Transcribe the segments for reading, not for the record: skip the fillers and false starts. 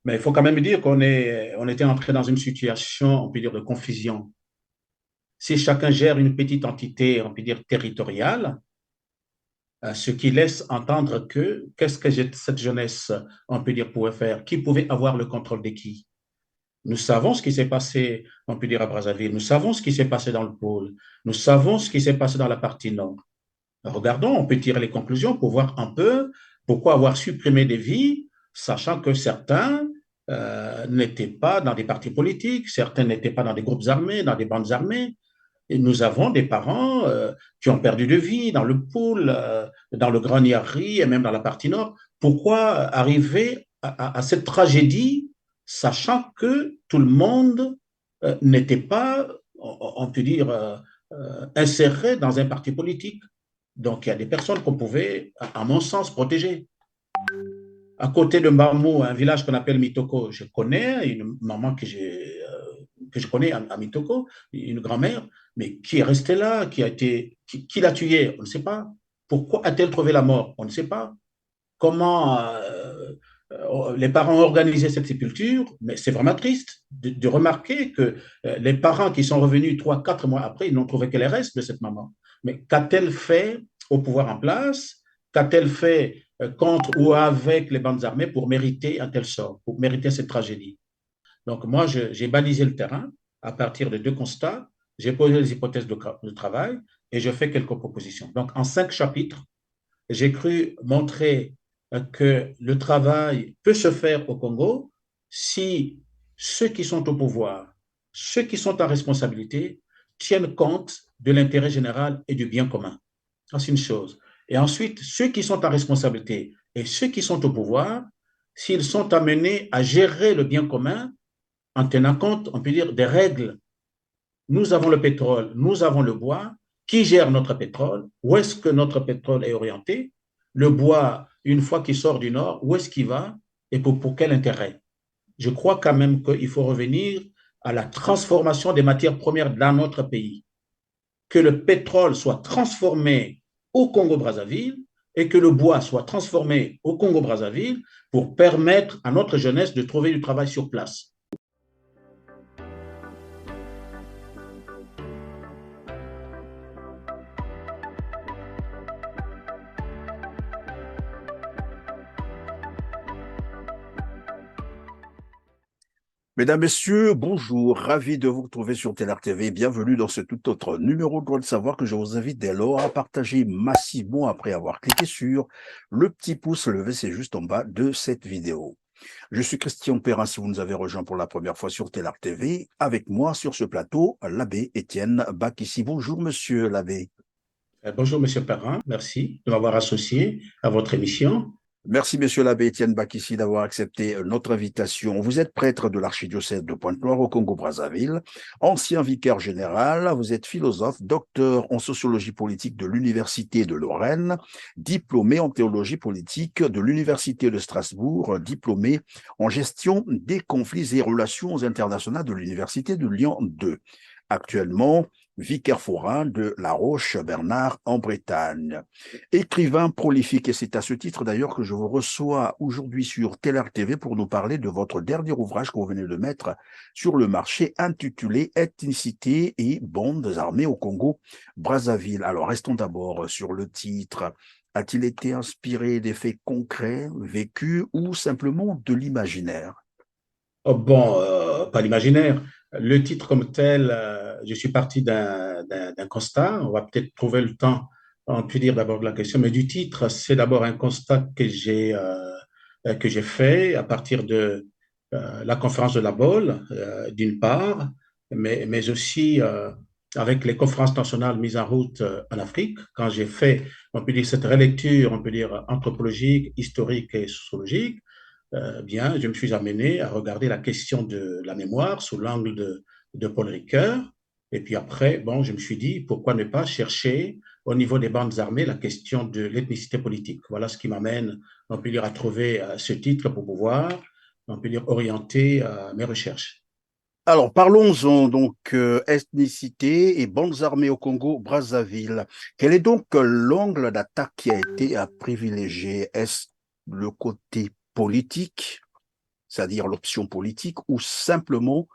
Mais il faut quand même dire on était entré dans une situation, on peut dire, de confusion. Si chacun gère une petite entité, on peut dire, territoriale, ce qui laisse entendre que qu'est-ce que cette jeunesse, on peut dire, pouvait faire, qui pouvait avoir le contrôle de qui. Nous savons ce qui s'est passé, on peut dire, à Brazzaville, nous savons ce qui s'est passé dans le pôle, nous savons ce qui s'est passé dans la partie nord. Regardons, on peut tirer les conclusions pour voir un peu pourquoi avoir supprimé des vies, sachant que certains n'étaient pas dans des partis politiques, certains n'étaient pas dans des groupes armés, dans des bandes armées. Et nous avons des parents qui ont perdu de vie dans le pôle, dans le Grand Niari et même dans la partie nord. Pourquoi arriver à cette tragédie, sachant que tout le monde n'était pas, on peut dire, inséré dans un parti politique. Donc, il y a des personnes qu'on pouvait, à mon sens, protéger. À côté de Mbamou, un village qu'on appelle Mitoko, je connais une maman que je connais à Mitoko, une grand-mère, mais qui est restée là, qui l'a tuée, on ne sait pas. Pourquoi a-t-elle trouvé la mort? On ne sait pas. Comment les parents ont organisé cette sépulture, mais c'est vraiment triste de remarquer que les parents qui sont revenus 3, 4 mois après, ils n'ont trouvé que les restes de cette maman. Mais qu'a-t-elle fait au pouvoir en place? Qu'a-t-elle fait contre ou avec les bandes armées pour mériter un tel sort, pour mériter cette tragédie? Donc moi, j'ai balisé le terrain à partir de 2 constats, j'ai posé les hypothèses de travail et je fais quelques propositions. Donc en 5 chapitres, j'ai cru montrer que le travail peut se faire au Congo si ceux qui sont au pouvoir, ceux qui sont en responsabilité, tiennent compte de l'intérêt général et du bien commun. Ça, c'est une chose. Et ensuite, ceux qui sont en responsabilité et ceux qui sont au pouvoir, s'ils sont amenés à gérer le bien commun en tenant compte, on peut dire, des règles. Nous avons le pétrole, nous avons le bois. Qui gère notre pétrole? Où est-ce que notre pétrole est orienté? Le bois, une fois qu'il sort du nord, où est-ce qu'il va et pour quel intérêt? Je crois quand même qu'il faut revenir à la transformation des matières premières dans notre pays. Que le pétrole soit transformé au Congo-Brazzaville et que le bois soit transformé au Congo-Brazzaville pour permettre à notre jeunesse de trouver du travail sur place. Mesdames, Messieurs, bonjour, ravi de vous retrouver sur TLR TV. Bienvenue dans ce tout autre numéro de Droit de savoir que je vous invite dès lors à partager massivement après avoir cliqué sur le petit pouce levé, c'est juste en bas de cette vidéo. Je suis Christian Perrin, si vous nous avez rejoint pour la première fois sur TLR TV. Avec moi sur ce plateau, l'abbé Étienne Bakissi. Bonjour, monsieur l'abbé. Bonjour, Monsieur Perrin. Merci de m'avoir associé à votre émission. Merci, monsieur l'abbé Étienne Bakissi, d'avoir accepté notre invitation. Vous êtes prêtre de l'archidiocèse de Pointe-Noire au Congo-Brazzaville, ancien vicaire général, vous êtes philosophe, docteur en sociologie politique de l'Université de Lorraine, diplômé en théologie politique de l'Université de Strasbourg, diplômé en gestion des conflits et relations internationales de l'Université de Lyon 2. Actuellement, vicaire forain de La Roche-Bernard en Bretagne. Écrivain prolifique, et c'est à ce titre d'ailleurs que je vous reçois aujourd'hui sur TLR TV pour nous parler de votre dernier ouvrage que vous venez de mettre sur le marché intitulé Ethnicité et bandes armées au Congo-Brazzaville. Alors restons d'abord sur le titre. A-t-il été inspiré des faits concrets, vécus ou simplement de l'imaginaire? Oh, bon, pas l'imaginaire. Le titre comme tel, je suis parti d'un constat. On va peut-être trouver le temps, on peut dire d'abord de la question, mais du titre, c'est d'abord un constat que j'ai fait à partir de la conférence de la Baule, d'une part, mais aussi avec les conférences nationales mises en route en Afrique, quand j'ai fait, on peut dire, cette relecture, on peut dire, anthropologique, historique et sociologique. Bien, je me suis amené à regarder la question de la mémoire sous l'angle de Paul Ricoeur. Et puis après, bon, je me suis dit, pourquoi ne pas chercher au niveau des bandes armées la question de l'ethnicité politique. Voilà ce qui m'amène, on peut dire, à trouver ce titre pour pouvoir, on peut dire, orienter mes recherches. Alors, parlons-en donc ethnicité et bandes armées au Congo-Brazzaville. Quel est donc l'angle d'attaque qui a été à privilégier? Est-ce le côté politique, c'est-à-dire l'option politique, ou simplement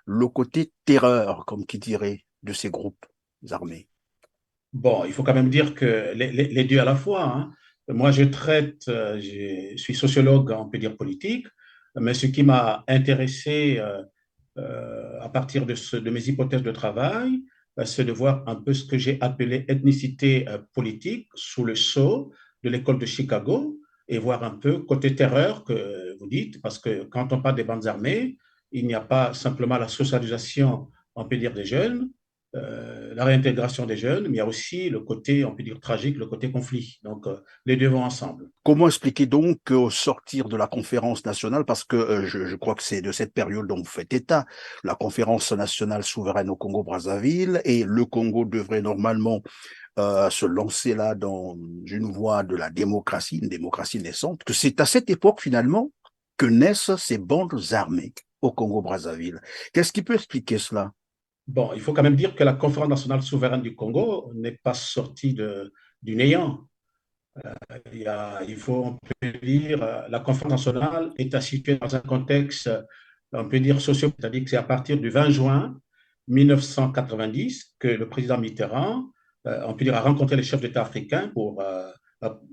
le côté terreur, comme qui dirait, de ces groupes armés? Bon, il faut quand même dire que les deux à la fois, hein. Moi, je suis sociologue, on peut dire politique, mais ce qui m'a intéressé à partir de mes hypothèses de travail, c'est de voir un peu ce que j'ai appelé ethnicité politique sous le sceau de l'école de Chicago et voir un peu côté terreur que vous dites, parce que quand on parle des bandes armées, il n'y a pas simplement la socialisation, on peut dire, des jeunes, la réintégration des jeunes, mais il y a aussi le côté, on peut dire, tragique, le côté conflit. Donc, les deux vont ensemble. Comment expliquer donc qu'au sortir de la conférence nationale, parce que je crois que c'est de cette période dont vous faites état, la conférence nationale souveraine au Congo-Brazzaville, et le Congo devrait normalement se lancer là dans une voie de la démocratie, une démocratie naissante, que c'est à cette époque finalement que naissent ces bandes armées au Congo-Brazzaville. Qu'est-ce qui peut expliquer cela? Bon, il faut quand même dire que la conférence nationale souveraine du Congo n'est pas sortie du néant. Il faut, on peut dire, la conférence nationale est située dans un contexte, on peut dire, socio, c'est-à-dire que c'est à partir du 20 juin 1990 que le président Mitterrand, on peut dire, a rencontré les chefs d'État africains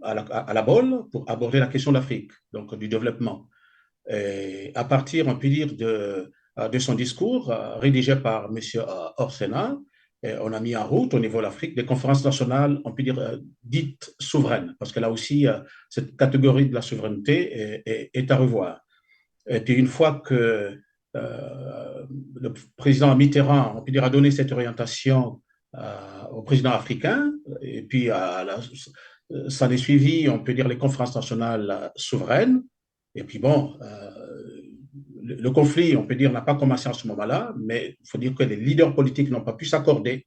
à la Baule pour aborder la question de l'Afrique, donc du développement. Et à partir, on peut dire, de son discours rédigé par M. Orsena, on a mis en route au niveau de l'Afrique des conférences nationales, on peut dire, dites souveraines, parce que là aussi, cette catégorie de la souveraineté est à revoir. Et puis, une fois que le président Mitterrand, on peut dire, a donné cette orientation au président africain, et puis ça a suivi, on peut dire, les conférences nationales souveraines, et puis bon, le conflit, on peut dire, n'a pas commencé à ce moment-là, mais il faut dire que les leaders politiques n'ont pas pu s'accorder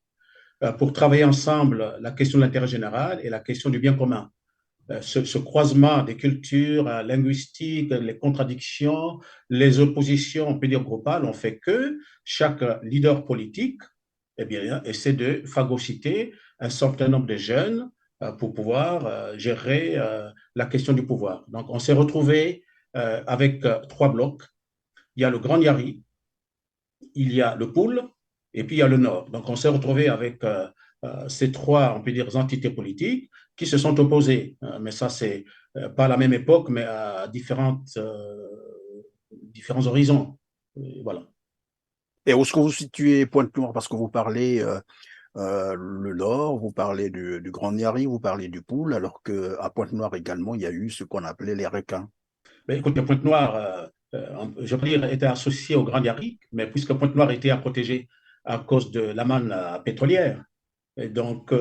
pour travailler ensemble la question de l'intérêt général et la question du bien commun. Ce croisement des cultures linguistiques, les contradictions, les oppositions, on peut dire groupales, ont fait que chaque leader politique eh bien, essaie de phagocyter un certain nombre de jeunes pour pouvoir gérer la question du pouvoir. Donc, on s'est retrouvé avec trois blocs. Il y a le Grand Yari, il y a le Poul, et puis il y a le Nord. Donc, on s'est retrouvé avec ces trois, on peut dire, entités politiques qui se sont opposées. Mais ça, c'est pas à la même époque, mais à différents horizons. Voilà. Et où est-ce que vous situez Pointe-Noire? Parce que vous parlez le Nord, vous parlez du Grand Niari, vous parlez du Poul, alors qu'à Pointe-Noire également, il y a eu ce qu'on appelait les requins. Mais écoute, Pointe-Noire, je veux dire, était associé au Grand Yari, mais puisque Pointe-Noire était à protéger à cause de la manne pétrolière. Et donc,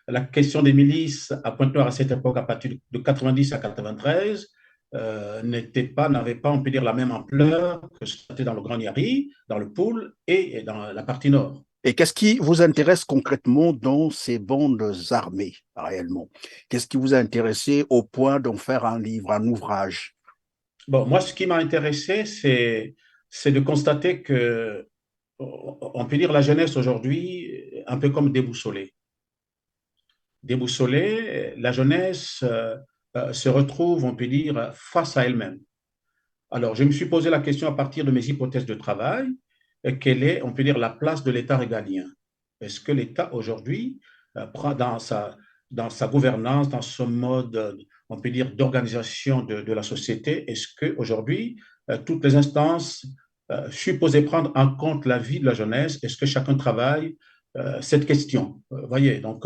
la question des milices à Pointe-Noire à cette époque, à partir de 90 à 93, n'avait pas, on peut dire, la même ampleur que c'était dans le Grand Yari, dans le Poul et dans la partie nord. Et qu'est-ce qui vous intéresse concrètement dans ces bandes armées, réellement? Qu'est-ce qui vous a intéressé au point d'en faire un livre, un ouvrage? Bon, moi, ce qui m'a intéressé, c'est de constater que, on peut dire, la jeunesse aujourd'hui, un peu comme déboussolée. Déboussolée, la jeunesse se retrouve, on peut dire, face à elle-même. Alors, je me suis posé la question à partir de mes hypothèses de travail, quelle est, on peut dire, la place de l'État régalien? Est-ce que l'État aujourd'hui prend dans sa gouvernance, dans son mode, on peut dire, d'organisation de la société, est-ce qu'aujourd'hui, toutes les instances supposées prendre en compte la vie de la jeunesse, est-ce que chacun travaille cette question? Voyez, donc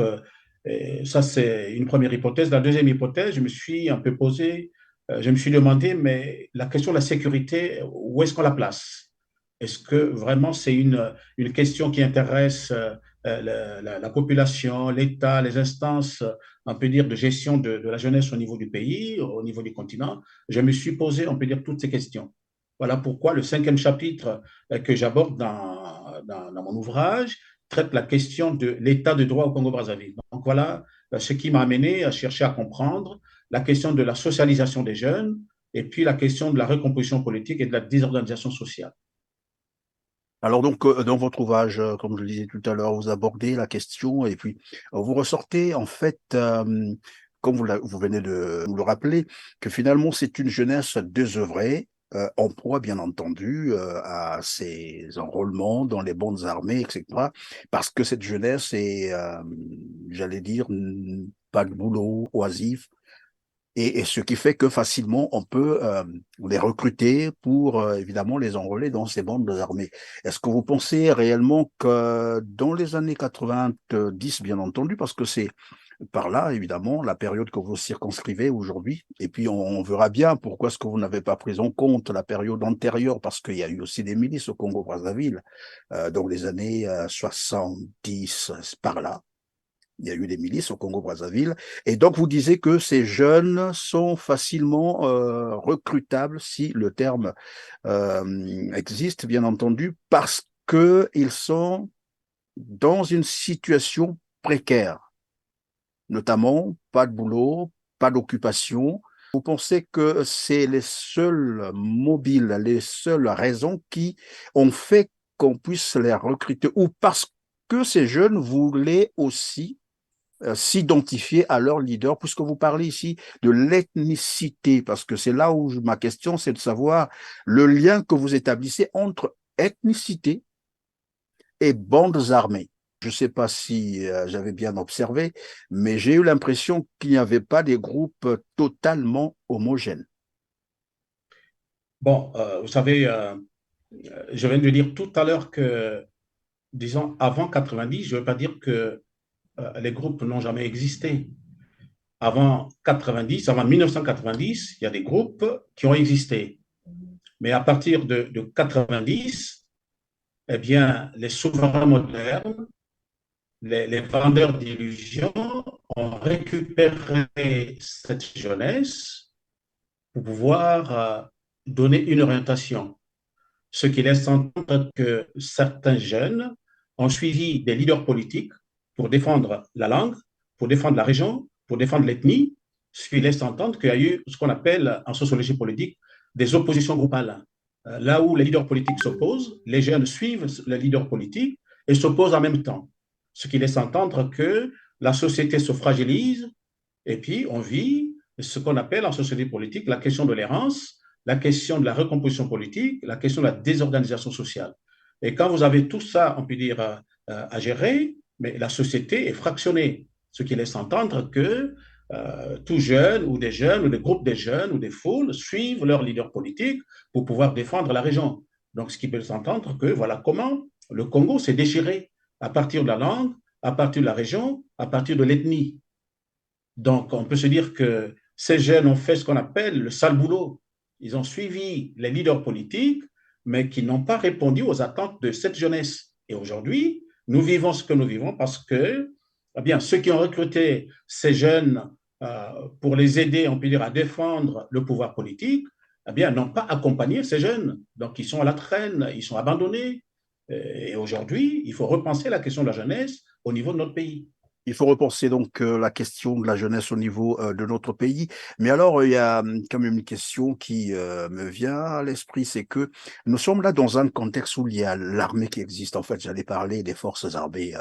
ça c'est une première hypothèse. La deuxième hypothèse, je me suis un peu posé je me suis demandé, mais la question de la sécurité, où est-ce qu'on la place? Est-ce que vraiment c'est une question qui intéresse la population, l'État, les instances, on peut dire, de gestion de la jeunesse au niveau du pays, au niveau du continent? Je me suis posé, on peut dire, toutes ces questions. Voilà pourquoi le cinquième chapitre que j'aborde dans mon ouvrage traite la question de l'état de droit au Congo-Brazzaville. Donc voilà ce qui m'a amené à chercher à comprendre la question de la socialisation des jeunes et puis la question de la recomposition politique et de la désorganisation sociale. Alors donc, dans votre ouvrage, comme je le disais tout à l'heure, vous abordez la question et puis vous ressortez en fait, comme vous venez de nous le rappeler, que finalement c'est une jeunesse désœuvrée, en proie, bien entendu, à ces enrôlements dans les bandes armées, etc. Parce que cette jeunesse est, j'allais dire, pas de boulot, oisif, et ce qui fait que facilement on peut les recruter pour évidemment les enrôler dans ces bandes armées. Est-ce que vous pensez réellement que dans les années 90, bien entendu, parce que c'est par là, évidemment, la période que vous circonscrivez aujourd'hui. Et puis, on verra bien pourquoi est-ce que vous n'avez pas pris en compte la période antérieure, parce qu'il y a eu aussi des milices au Congo-Brazzaville, dans les années 70, par là. Il y a eu des milices au Congo-Brazzaville. Et donc, vous disiez que ces jeunes sont facilement recrutables, si le terme existe, bien entendu, parce qu'ils sont dans une situation précaire, notamment pas de boulot, pas d'occupation. Vous pensez que c'est les seuls mobiles, les seules raisons qui ont fait qu'on puisse les recruter, ou parce que ces jeunes voulaient aussi s'identifier à leur leader, puisque vous parlez ici de l'ethnicité, parce que c'est là où ma question, c'est de savoir le lien que vous établissez entre ethnicité et bandes armées. Je ne sais pas si j'avais bien observé, mais j'ai eu l'impression qu'il n'y avait pas des groupes totalement homogènes. Bon, vous savez, je viens de dire tout à l'heure que, disons, avant 90, je ne veux pas dire que les groupes n'ont jamais existé. Avant 90, avant 1990, il y a des groupes qui ont existé. Mais à partir de 90, eh bien, les souverains modernes, les vendeurs d'illusions ont récupéré cette jeunesse pour pouvoir donner une orientation. Ce qui laisse entendre que certains jeunes ont suivi des leaders politiques pour défendre la langue, pour défendre la région, pour défendre l'ethnie, ce qui laisse entendre qu'il y a eu ce qu'on appelle en sociologie politique des oppositions groupales. Là où les leaders politiques s'opposent, les jeunes suivent les leaders politiques et s'opposent en même temps. Ce qui laisse entendre que la société se fragilise et puis on vit ce qu'on appelle en société politique la question de l'errance, la question de la recomposition politique, la question de la désorganisation sociale. Et quand vous avez tout ça, on peut dire, à gérer, mais la société est fractionnée, ce qui laisse entendre que tout jeune ou des jeunes ou des groupes de jeunes ou des foules suivent leur leader politique pour pouvoir défendre la région. Donc, ce qui peut s'entendre que voilà comment le Congo s'est déchiré à partir de la langue, à partir de la région, à partir de l'ethnie. Donc, on peut se dire que ces jeunes ont fait ce qu'on appelle le sale boulot. Ils ont suivi les leaders politiques, mais qui n'ont pas répondu aux attentes de cette jeunesse. Et aujourd'hui, nous vivons ce que nous vivons parce que, eh bien, ceux qui ont recruté ces jeunes pour les aider, on peut dire, à défendre le pouvoir politique, eh bien, n'ont pas accompagné ces jeunes. Donc, ils sont à la traîne, ils sont abandonnés. Et aujourd'hui, il faut repenser la question de la jeunesse au niveau de notre pays. Il faut repenser donc la question de la jeunesse au niveau de notre pays. Mais alors, il y a quand même une question qui me vient à l'esprit, c'est que nous sommes là dans un contexte où il y a l'armée qui existe. En fait, j'allais parler des forces armées,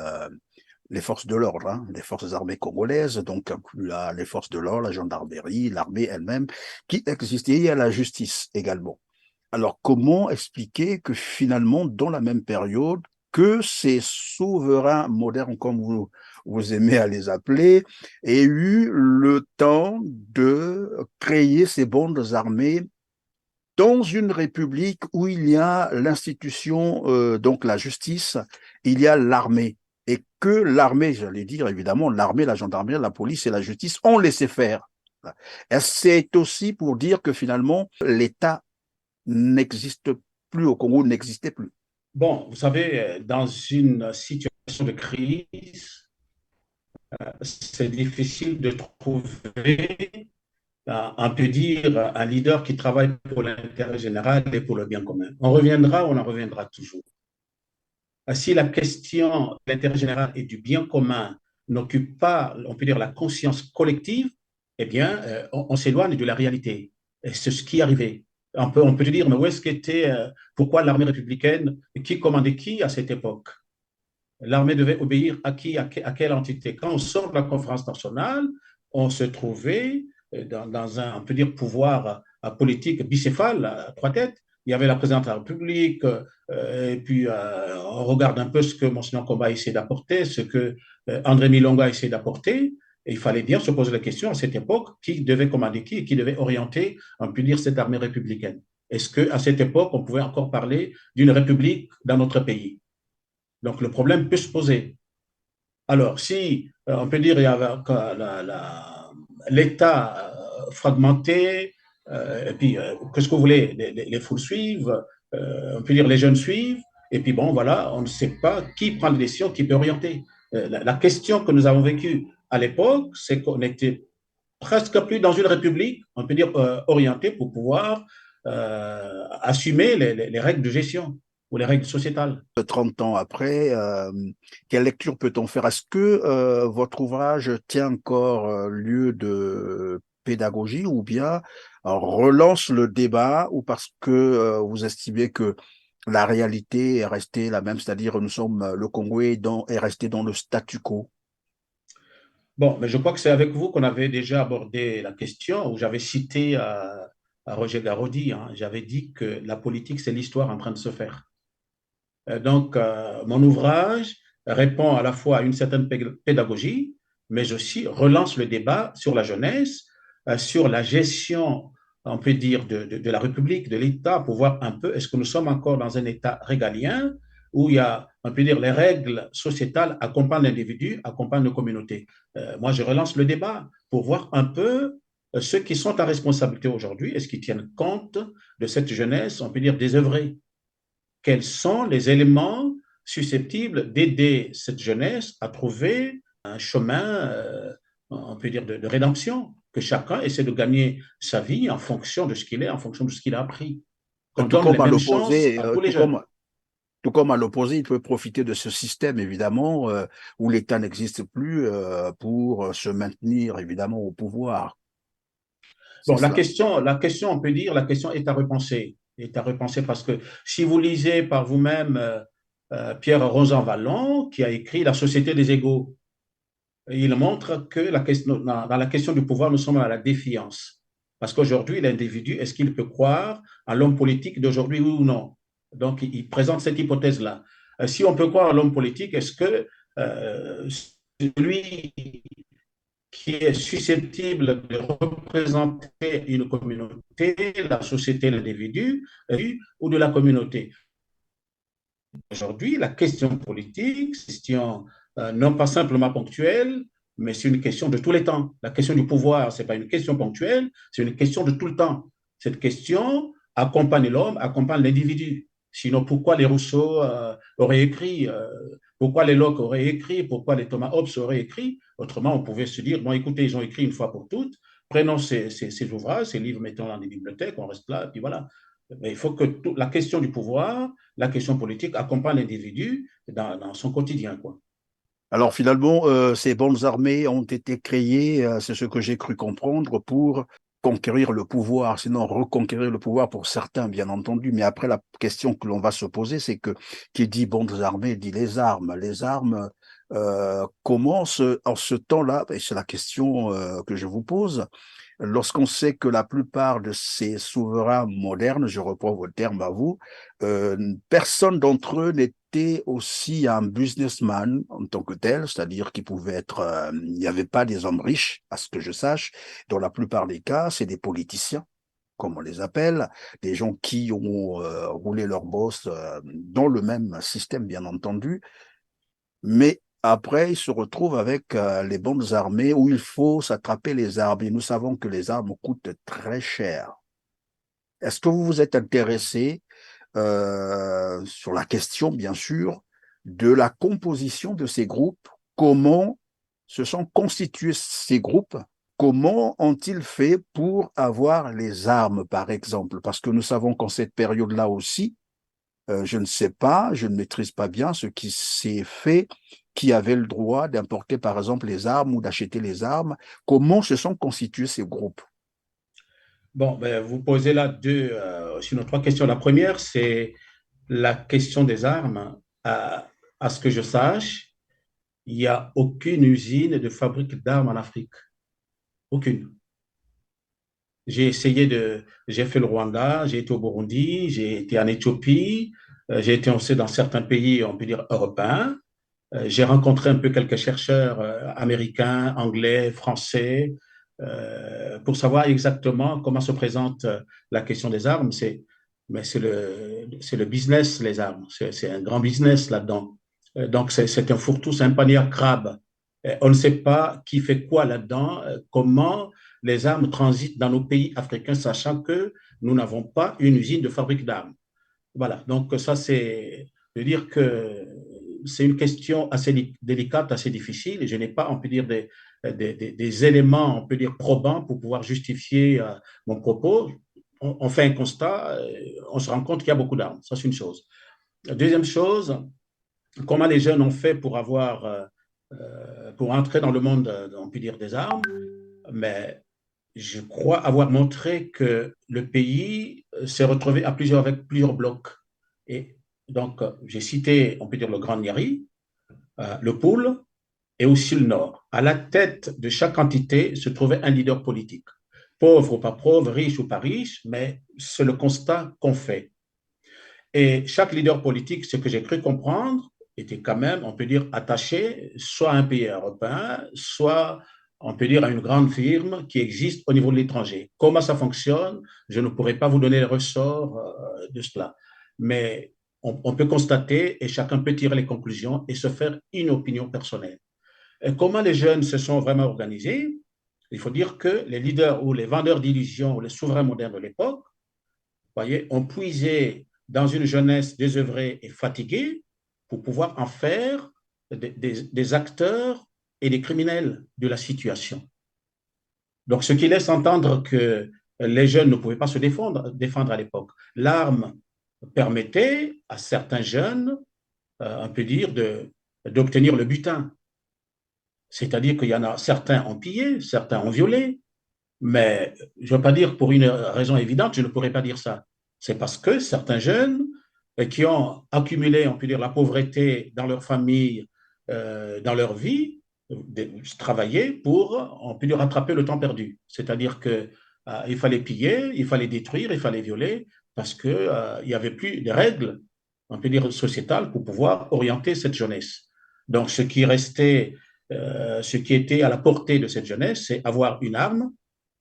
les forces de l'ordre, hein, les forces armées congolaises, donc les forces de l'ordre, la gendarmerie, l'armée elle-même, qui existent. Et il y a la justice également. Alors, comment expliquer que finalement, dans la même période, que ces souverains modernes, comme vous aimez à les appeler, aient eu le temps de créer ces bandes armées dans une république où il y a l'institution, donc la justice, il y a l'armée. Et que l'armée, j'allais dire évidemment, l'armée, la gendarmerie, la police et la justice ont laissé faire. C'est aussi pour dire que finalement, l'État n'existe plus au Congo, n'existait plus. Bon, vous savez, dans une situation de crise, c'est difficile de trouver, on peut dire, un leader qui travaille pour l'intérêt général et pour le bien commun. On reviendra, on en reviendra toujours. Si la question de l'intérêt général et du bien commun n'occupe pas, on peut dire, la conscience collective, eh bien, on s'éloigne de la réalité. Et c'est ce qui est arrivé. On peut dire, mais où est-ce qu'était, pourquoi l'armée républicaine, qui commandait qui à cette époque? L'armée devait obéir à qui, à quelle entité? Quand on sort de la conférence nationale, on se trouvait dans un, on peut dire, pouvoir politique bicéphale, à trois têtes. Il y avait la présidente de la République, et puis on regarde un peu ce que Monseigneur Komba a essayé d'apporter, ce que André Milonga a essayé d'apporter. Et il fallait bien se poser la question à cette époque qui devait commander qui devait orienter, on peut dire, cette armée républicaine. Est-ce qu'à cette époque, on pouvait encore parler d'une république dans notre pays? Donc le problème peut se poser. Alors, si on peut dire il y a l'État fragmenté, et puis qu'est-ce que vous voulez, les foules suivent, on peut dire les jeunes suivent, et puis bon, voilà, on ne sait pas qui prend les décisions, qui peut orienter. La question que nous avons vécue à l'époque, c'est qu'on était presque plus dans une république, on peut dire orientée pour pouvoir assumer les règles de gestion ou les règles sociétales. 30 ans après, quelle lecture peut-on faire? Est-ce que votre ouvrage tient encore lieu de pédagogie ou bien relance le débat ou parce que vous estimez que la réalité est restée la même, c'est-à-dire le Congo est resté dans le statu quo? Bon, mais je crois que c'est avec vous qu'on avait déjà abordé la question où j'avais cité à Roger Garaudy, hein, j'avais dit que la politique, c'est l'histoire en train de se faire. Donc, mon ouvrage répond à la fois à une certaine pédagogie, mais aussi relance le débat sur la jeunesse, sur la gestion, on peut dire, de la République, de l'État, pour voir un peu, est-ce que nous sommes encore dans un État régalien où il y a, on peut dire, les règles sociétales accompagnent l'individu, accompagnent nos communautés. Moi, je relance le débat pour voir un peu ceux qui sont à responsabilité aujourd'hui, est-ce qu'ils tiennent compte de cette jeunesse, on peut dire, désœuvrée? Quels sont les éléments susceptibles d'aider cette jeunesse à trouver un chemin, on peut dire, de rédemption, que chacun essaie de gagner sa vie en fonction de ce qu'il est, en fonction de ce qu'il a appris. Qu'on Tout donne les comme à mêmes chances l'opposé, à tous les jeunes. tout comme à l'opposé, il peut profiter de ce système, évidemment, où l'État n'existe plus pour se maintenir, évidemment, au pouvoir. C'est Bon, cela. la question, on peut dire, la question est à repenser. Est à repenser parce que si vous lisez par vous-même Pierre Rosanvallon, qui a écrit La société des égaux, il montre que dans la question du pouvoir, nous sommes à la défiance. Parce qu'aujourd'hui, l'individu, est-ce qu'il peut croire à l'homme politique d'aujourd'hui, oui ou non? Donc, il présente cette hypothèse-là. Si on peut croire à l'homme politique, est-ce que celui qui est susceptible de représenter une communauté, la société, l'individu, ou de la communauté? Aujourd'hui, la question politique, c'est une question non pas simplement ponctuelle, mais c'est une question de tous les temps. La question du pouvoir, ce n'est pas une question ponctuelle, c'est une question de tout le temps. Cette question accompagne l'homme, accompagne l'individu. Sinon, pourquoi les Rousseau auraient écrit, pourquoi les Locke auraient écrit, pourquoi les Thomas Hobbes auraient écrit? Autrement, on pouvait se dire, bon, écoutez, ils ont écrit une fois pour toutes, prenons ces ouvrages, ces livres, mettons dans des bibliothèques, on reste là, et puis voilà. Mais il faut que la question du pouvoir, la question politique accompagne l'individu dans son quotidien, quoi. Alors finalement, ces bandes armées ont été créées, c'est ce que j'ai cru comprendre, pour conquérir le pouvoir, sinon reconquérir le pouvoir pour certains, bien entendu. Mais après, la question que l'on va se poser, c'est que qui dit bandes armées dit les armes. Les armes, comment en ce temps-là, et c'est la question que je vous pose, lorsqu'on sait que la plupart de ces souverains modernes, je reprends vos termes à vous, personne d'entre eux n'était aussi un businessman en tant que tel, c'est-à-dire qu'il pouvait être, il n'y avait pas des hommes riches, à ce que je sache. Dans la plupart des cas, c'est des politiciens, comme on les appelle, des gens qui ont roulé leur boss dans le même système, bien entendu, mais après, ils se retrouvent avec les bandes armées où il faut s'attraper les armes. Et nous savons que les armes coûtent très cher. Est-ce que vous vous êtes intéressé sur la question, bien sûr, de la composition de ces groupes? Comment se sont constitués ces groupes? Comment ont-ils fait pour avoir les armes, par exemple? Parce que nous savons qu'en cette période-là aussi, je ne sais pas, je ne maîtrise pas bien ce qui s'est fait, qui avait le droit d'importer, par exemple, les armes ou d'acheter les armes. Comment se sont constitués ces groupes? Bon, ben, vous posez là sinon trois questions. La première, c'est la question des armes. À ce que je sache, il n'y a aucune usine de fabrique d'armes en Afrique. Aucune. j'ai fait le Rwanda, j'ai été au Burundi, j'ai été en Éthiopie, j'ai été aussi dans certains pays, on peut dire, européens. J'ai rencontré un peu quelques chercheurs américains, anglais, français, pour savoir exactement comment se présente la question des armes. Mais c'est le business, les armes. C'est un grand business là-dedans. Donc, c'est un fourre-tout, c'est un panier à crabes. On ne sait pas qui fait quoi là-dedans, comment les armes transitent dans nos pays africains, sachant que nous n'avons pas une usine de fabrique d'armes. Voilà, donc ça, c'est de dire que c'est une question assez délicate, assez difficile, et je n'ai pas, on peut dire, des éléments, on peut dire, probants pour pouvoir justifier mon propos. On fait un constat, on se rend compte qu'il y a beaucoup d'armes. Ça, c'est une chose. La deuxième chose, comment les jeunes ont fait pour pour entrer dans le monde, on peut dire, des armes, mais je crois avoir montré que le pays s'est retrouvé avec plusieurs blocs. Et donc, j'ai cité, on peut dire, le Grand Niari, le Pôle et aussi le Nord. À la tête de chaque entité se trouvait un leader politique. Pauvre ou pas pauvre, riche ou pas riche, mais c'est le constat qu'on fait. Et chaque leader politique, ce que j'ai cru comprendre, était quand même, on peut dire, attaché soit à un pays européen, soit, on peut dire, à une grande firme qui existe au niveau de l'étranger. Comment ça fonctionne, je ne pourrais pas vous donner les ressorts de cela. Mais on peut constater et chacun peut tirer les conclusions et se faire une opinion personnelle. Et comment les jeunes se sont vraiment organisés? Il faut dire que les leaders ou les vendeurs d'illusions ou les souverains modernes de l'époque, voyez, ont puisé dans une jeunesse désœuvrée et fatiguée pour pouvoir en faire des acteurs et des criminels de la situation. Donc, ce qui laisse entendre que les jeunes ne pouvaient pas se défendre à l'époque. L'arme permettait à certains jeunes, on peut dire, d'obtenir le butin. C'est-à-dire qu'il y en a certains ont pillé, certains ont violé, mais je ne veux pas dire pour une raison évidente, je ne pourrais pas dire ça. C'est parce que certains jeunes qui ont accumulé, on peut dire, la pauvreté dans leur famille, dans leur vie, travaillaient pour, on peut dire, rattraper le temps perdu. C'est-à-dire que il fallait piller, il fallait détruire, il fallait violer, parce qu'il n'y avait plus de règles, on peut dire, sociétales pour pouvoir orienter cette jeunesse. Donc, ce qui était à la portée de cette jeunesse, c'est avoir une arme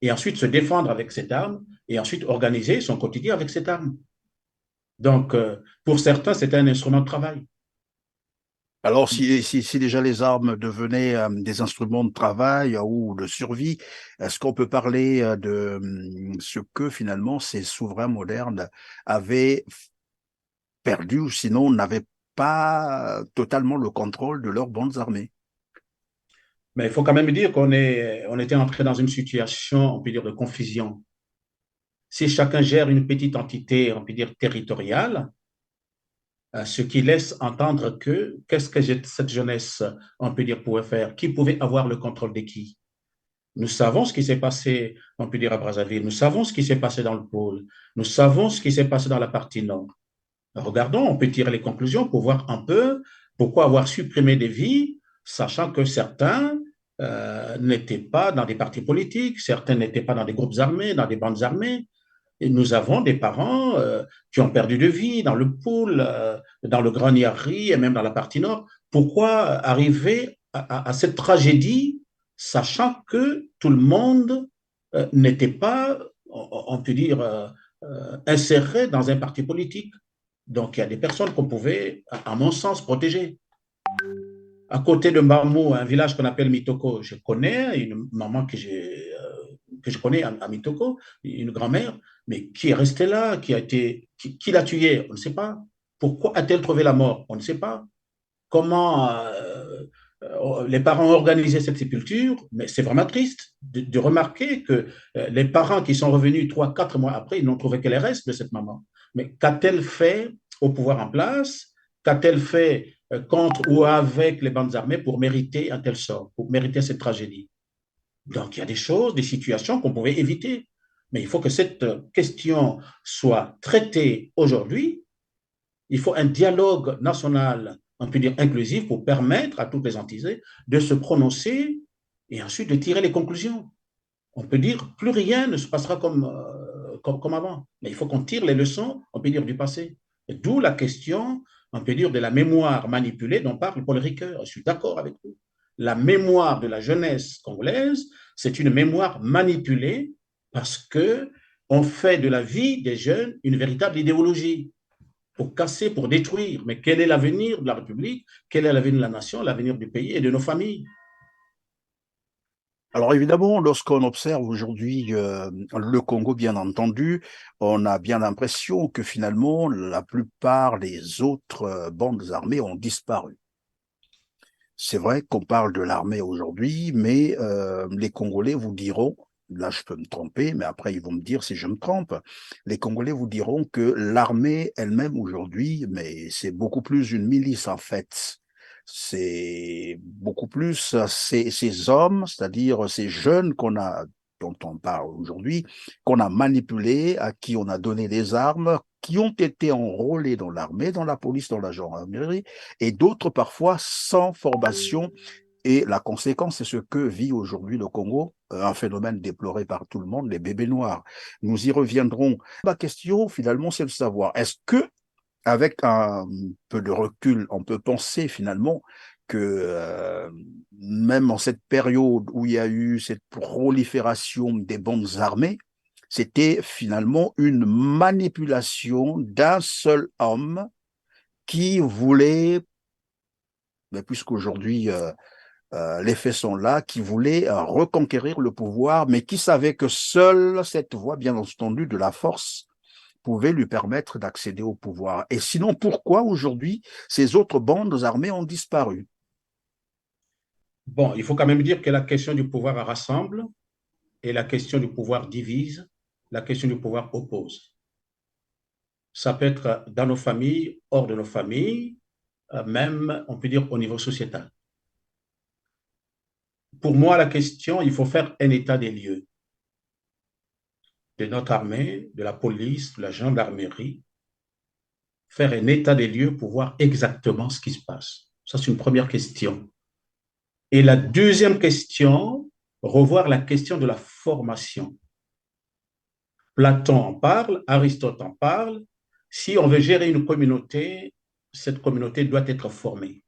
et ensuite se défendre avec cette arme et ensuite organiser son quotidien avec cette arme. Donc, pour certains, c'était un instrument de travail. Alors, si déjà les armes devenaient des instruments de travail ou de survie, est-ce qu'on peut parler de ce que finalement ces souverains modernes avaient perdu ou sinon n'avaient pas totalement le contrôle de leurs bandes armées? Mais il faut quand même dire on était entré dans une situation, on peut dire, de confusion. Si chacun gère une petite entité, on peut dire, territoriale, ce qui laisse entendre que qu'est-ce que cette jeunesse, on peut dire, pouvait faire, qui pouvait avoir le contrôle de qui. Nous savons ce qui s'est passé, on peut dire, à Brazzaville, nous savons ce qui s'est passé dans le pôle, nous savons ce qui s'est passé dans la partie nord. Regardons, on peut tirer les conclusions pour voir un peu pourquoi avoir supprimé des vies, sachant que certains n'étaient pas dans des partis politiques, certains n'étaient pas dans des groupes armés, dans des bandes armées. Et nous avons des parents qui ont perdu de vie dans le pôle, dans le Grand Niari et même dans la partie nord. Pourquoi arriver à cette tragédie, sachant que tout le monde n'était pas, on peut dire, inséré dans un parti politique? Donc, il y a des personnes qu'on pouvait, à mon sens, protéger. À côté de Mbamou, un village qu'on appelle Mitoko, je connais une maman que je connais à Mitoko, une grand-mère, mais qui est restée là, qui l'a tuée, on ne sait pas. Pourquoi a-t-elle trouvé la mort? On ne sait pas. Comment les parents ont organisé cette sépulture, mais c'est vraiment triste de remarquer que les parents qui sont revenus 3, 4 mois après, ils n'ont trouvé que les restes de cette maman. Mais qu'a-t-elle fait au pouvoir en place? Qu'a-t-elle fait contre ou avec les bandes armées pour mériter un tel sort, pour mériter cette tragédie? Donc, il y a des choses, des situations qu'on pouvait éviter. Mais il faut que cette question soit traitée aujourd'hui. Il faut un dialogue national, on peut dire inclusif, pour permettre à toutes les entités de se prononcer et ensuite de tirer les conclusions. on peut dire, plus rien ne se passera comme avant. Mais il faut qu'on tire les leçons, on peut dire, du passé. D'où la question, on peut dire, de la mémoire manipulée dont parle Paul Ricoeur. Je suis d'accord avec vous. La mémoire de la jeunesse congolaise, c'est une mémoire manipulée parce que on fait de la vie des jeunes une véritable idéologie pour casser, pour détruire. Mais quel est l'avenir de la République? Quel est l'avenir de la nation, l'avenir du pays et de nos familles? Alors évidemment, lorsqu'on observe aujourd'hui le Congo, bien entendu, on a bien l'impression que finalement, la plupart des autres bandes armées ont disparu. C'est vrai qu'on parle de l'armée aujourd'hui, mais les Congolais vous diront, là je peux me tromper, mais après ils vont me dire si je me trompe, les Congolais vous diront que l'armée elle-même aujourd'hui, mais c'est beaucoup plus une milice en fait. C'est beaucoup plus ces hommes, c'est-à-dire ces jeunes dont on parle aujourd'hui, qu'on a manipulés, à qui on a donné des armes, qui ont été enrôlés dans l'armée, dans la police, dans la gendarmerie, et d'autres parfois sans formation. Et la conséquence, c'est ce que vit aujourd'hui le Congo, un phénomène déploré par tout le monde, les bébés noirs. Nous y reviendrons. Ma question, finalement, c'est de savoir, est-ce que, avec un peu de recul, on peut penser finalement que même en cette période où il y a eu cette prolifération des bandes armées, c'était finalement une manipulation d'un seul homme qui voulait, mais puisqu'aujourd'hui les faits sont là, qui voulait reconquérir le pouvoir, mais qui savait que seule cette voie, bien entendu, de la force pouvait lui permettre d'accéder au pouvoir. Et sinon, pourquoi aujourd'hui ces autres bandes armées ont disparu? Bon, il faut quand même dire que la question du pouvoir rassemble et la question du pouvoir divise, la question du pouvoir oppose. Ça peut être dans nos familles, hors de nos familles, même, on peut dire, au niveau sociétal. Pour moi, la question, il faut faire un état des lieux de notre armée, de la police, de la gendarmerie, faire un état des lieux pour voir exactement ce qui se passe. Ça, c'est une première question. Et la deuxième question, revoir la question de la formation. Platon en parle, Aristote en parle. Si on veut gérer une communauté, cette communauté doit être formée.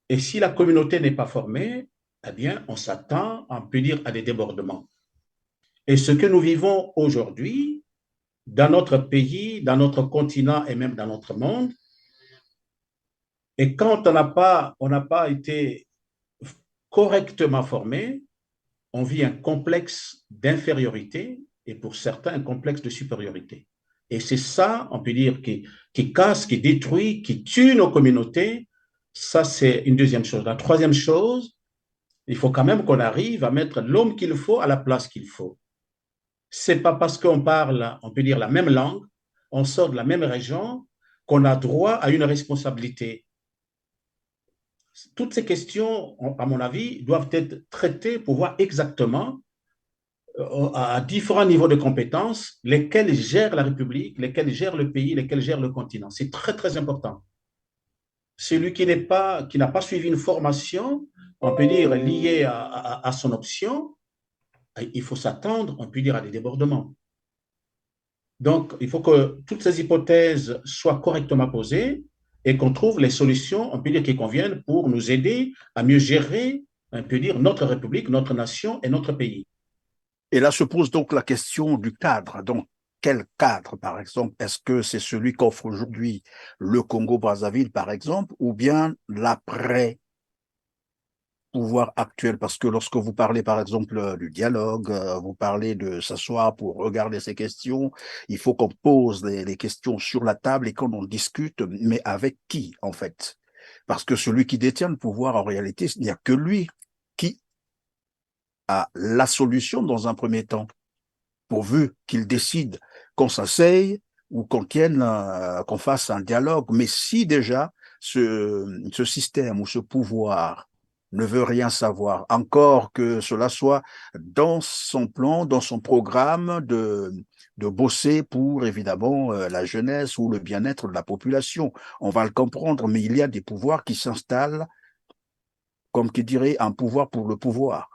Et si la communauté n'est pas formée, eh bien, on s'attend, on peut dire, à des débordements. Et ce que nous vivons aujourd'hui, dans notre pays, dans notre continent et même dans notre monde, et quand on n'a pas été correctement formé, on vit un complexe d'infériorité et pour certains un complexe de supériorité. Et c'est ça, on peut dire, qui casse, qui détruit, qui tue nos communautés. Ça, c'est une deuxième chose. La troisième chose, il faut quand même qu'on arrive à mettre l'homme qu'il faut à la place qu'il faut. C'est pas parce qu'on parle, on peut dire, la même langue, on sort de la même région, qu'on a droit à une responsabilité. Toutes ces questions, à mon avis, doivent être traitées pour voir exactement à différents niveaux de compétences, lesquels gèrent la République, lesquels gèrent le pays, lesquels gèrent le continent. C'est très, très important. Celui qui n'a pas suivi une formation, on peut dire, liée à son option, il faut s'attendre, on peut dire, à des débordements. Donc, il faut que toutes ces hypothèses soient correctement posées et qu'on trouve les solutions, on peut dire, qui conviennent pour nous aider à mieux gérer, on peut dire, notre République, notre nation et notre pays. Et là se pose donc la question du cadre. Donc, quel cadre, par exemple? Est-ce que c'est celui qu'offre aujourd'hui le Congo-Brazzaville, par exemple, ou bien l'après pouvoir actuel? Parce que lorsque vous parlez, par exemple, du dialogue, vous parlez de s'asseoir pour regarder ces questions, il faut qu'on pose les questions sur la table et qu'on en discute, mais avec qui, en fait? Parce que celui qui détient le pouvoir, en réalité, il n'y a que lui qui a la solution dans un premier temps, pourvu qu'il décide qu'on s'asseye ou qu'on fasse un dialogue. Mais si déjà ce système ou ce pouvoir ne veut rien savoir, encore que cela soit dans son plan, dans son programme de bosser pour évidemment la jeunesse ou le bien-être de la population. On va le comprendre, mais il y a des pouvoirs qui s'installent, comme qui dirait un pouvoir pour le pouvoir.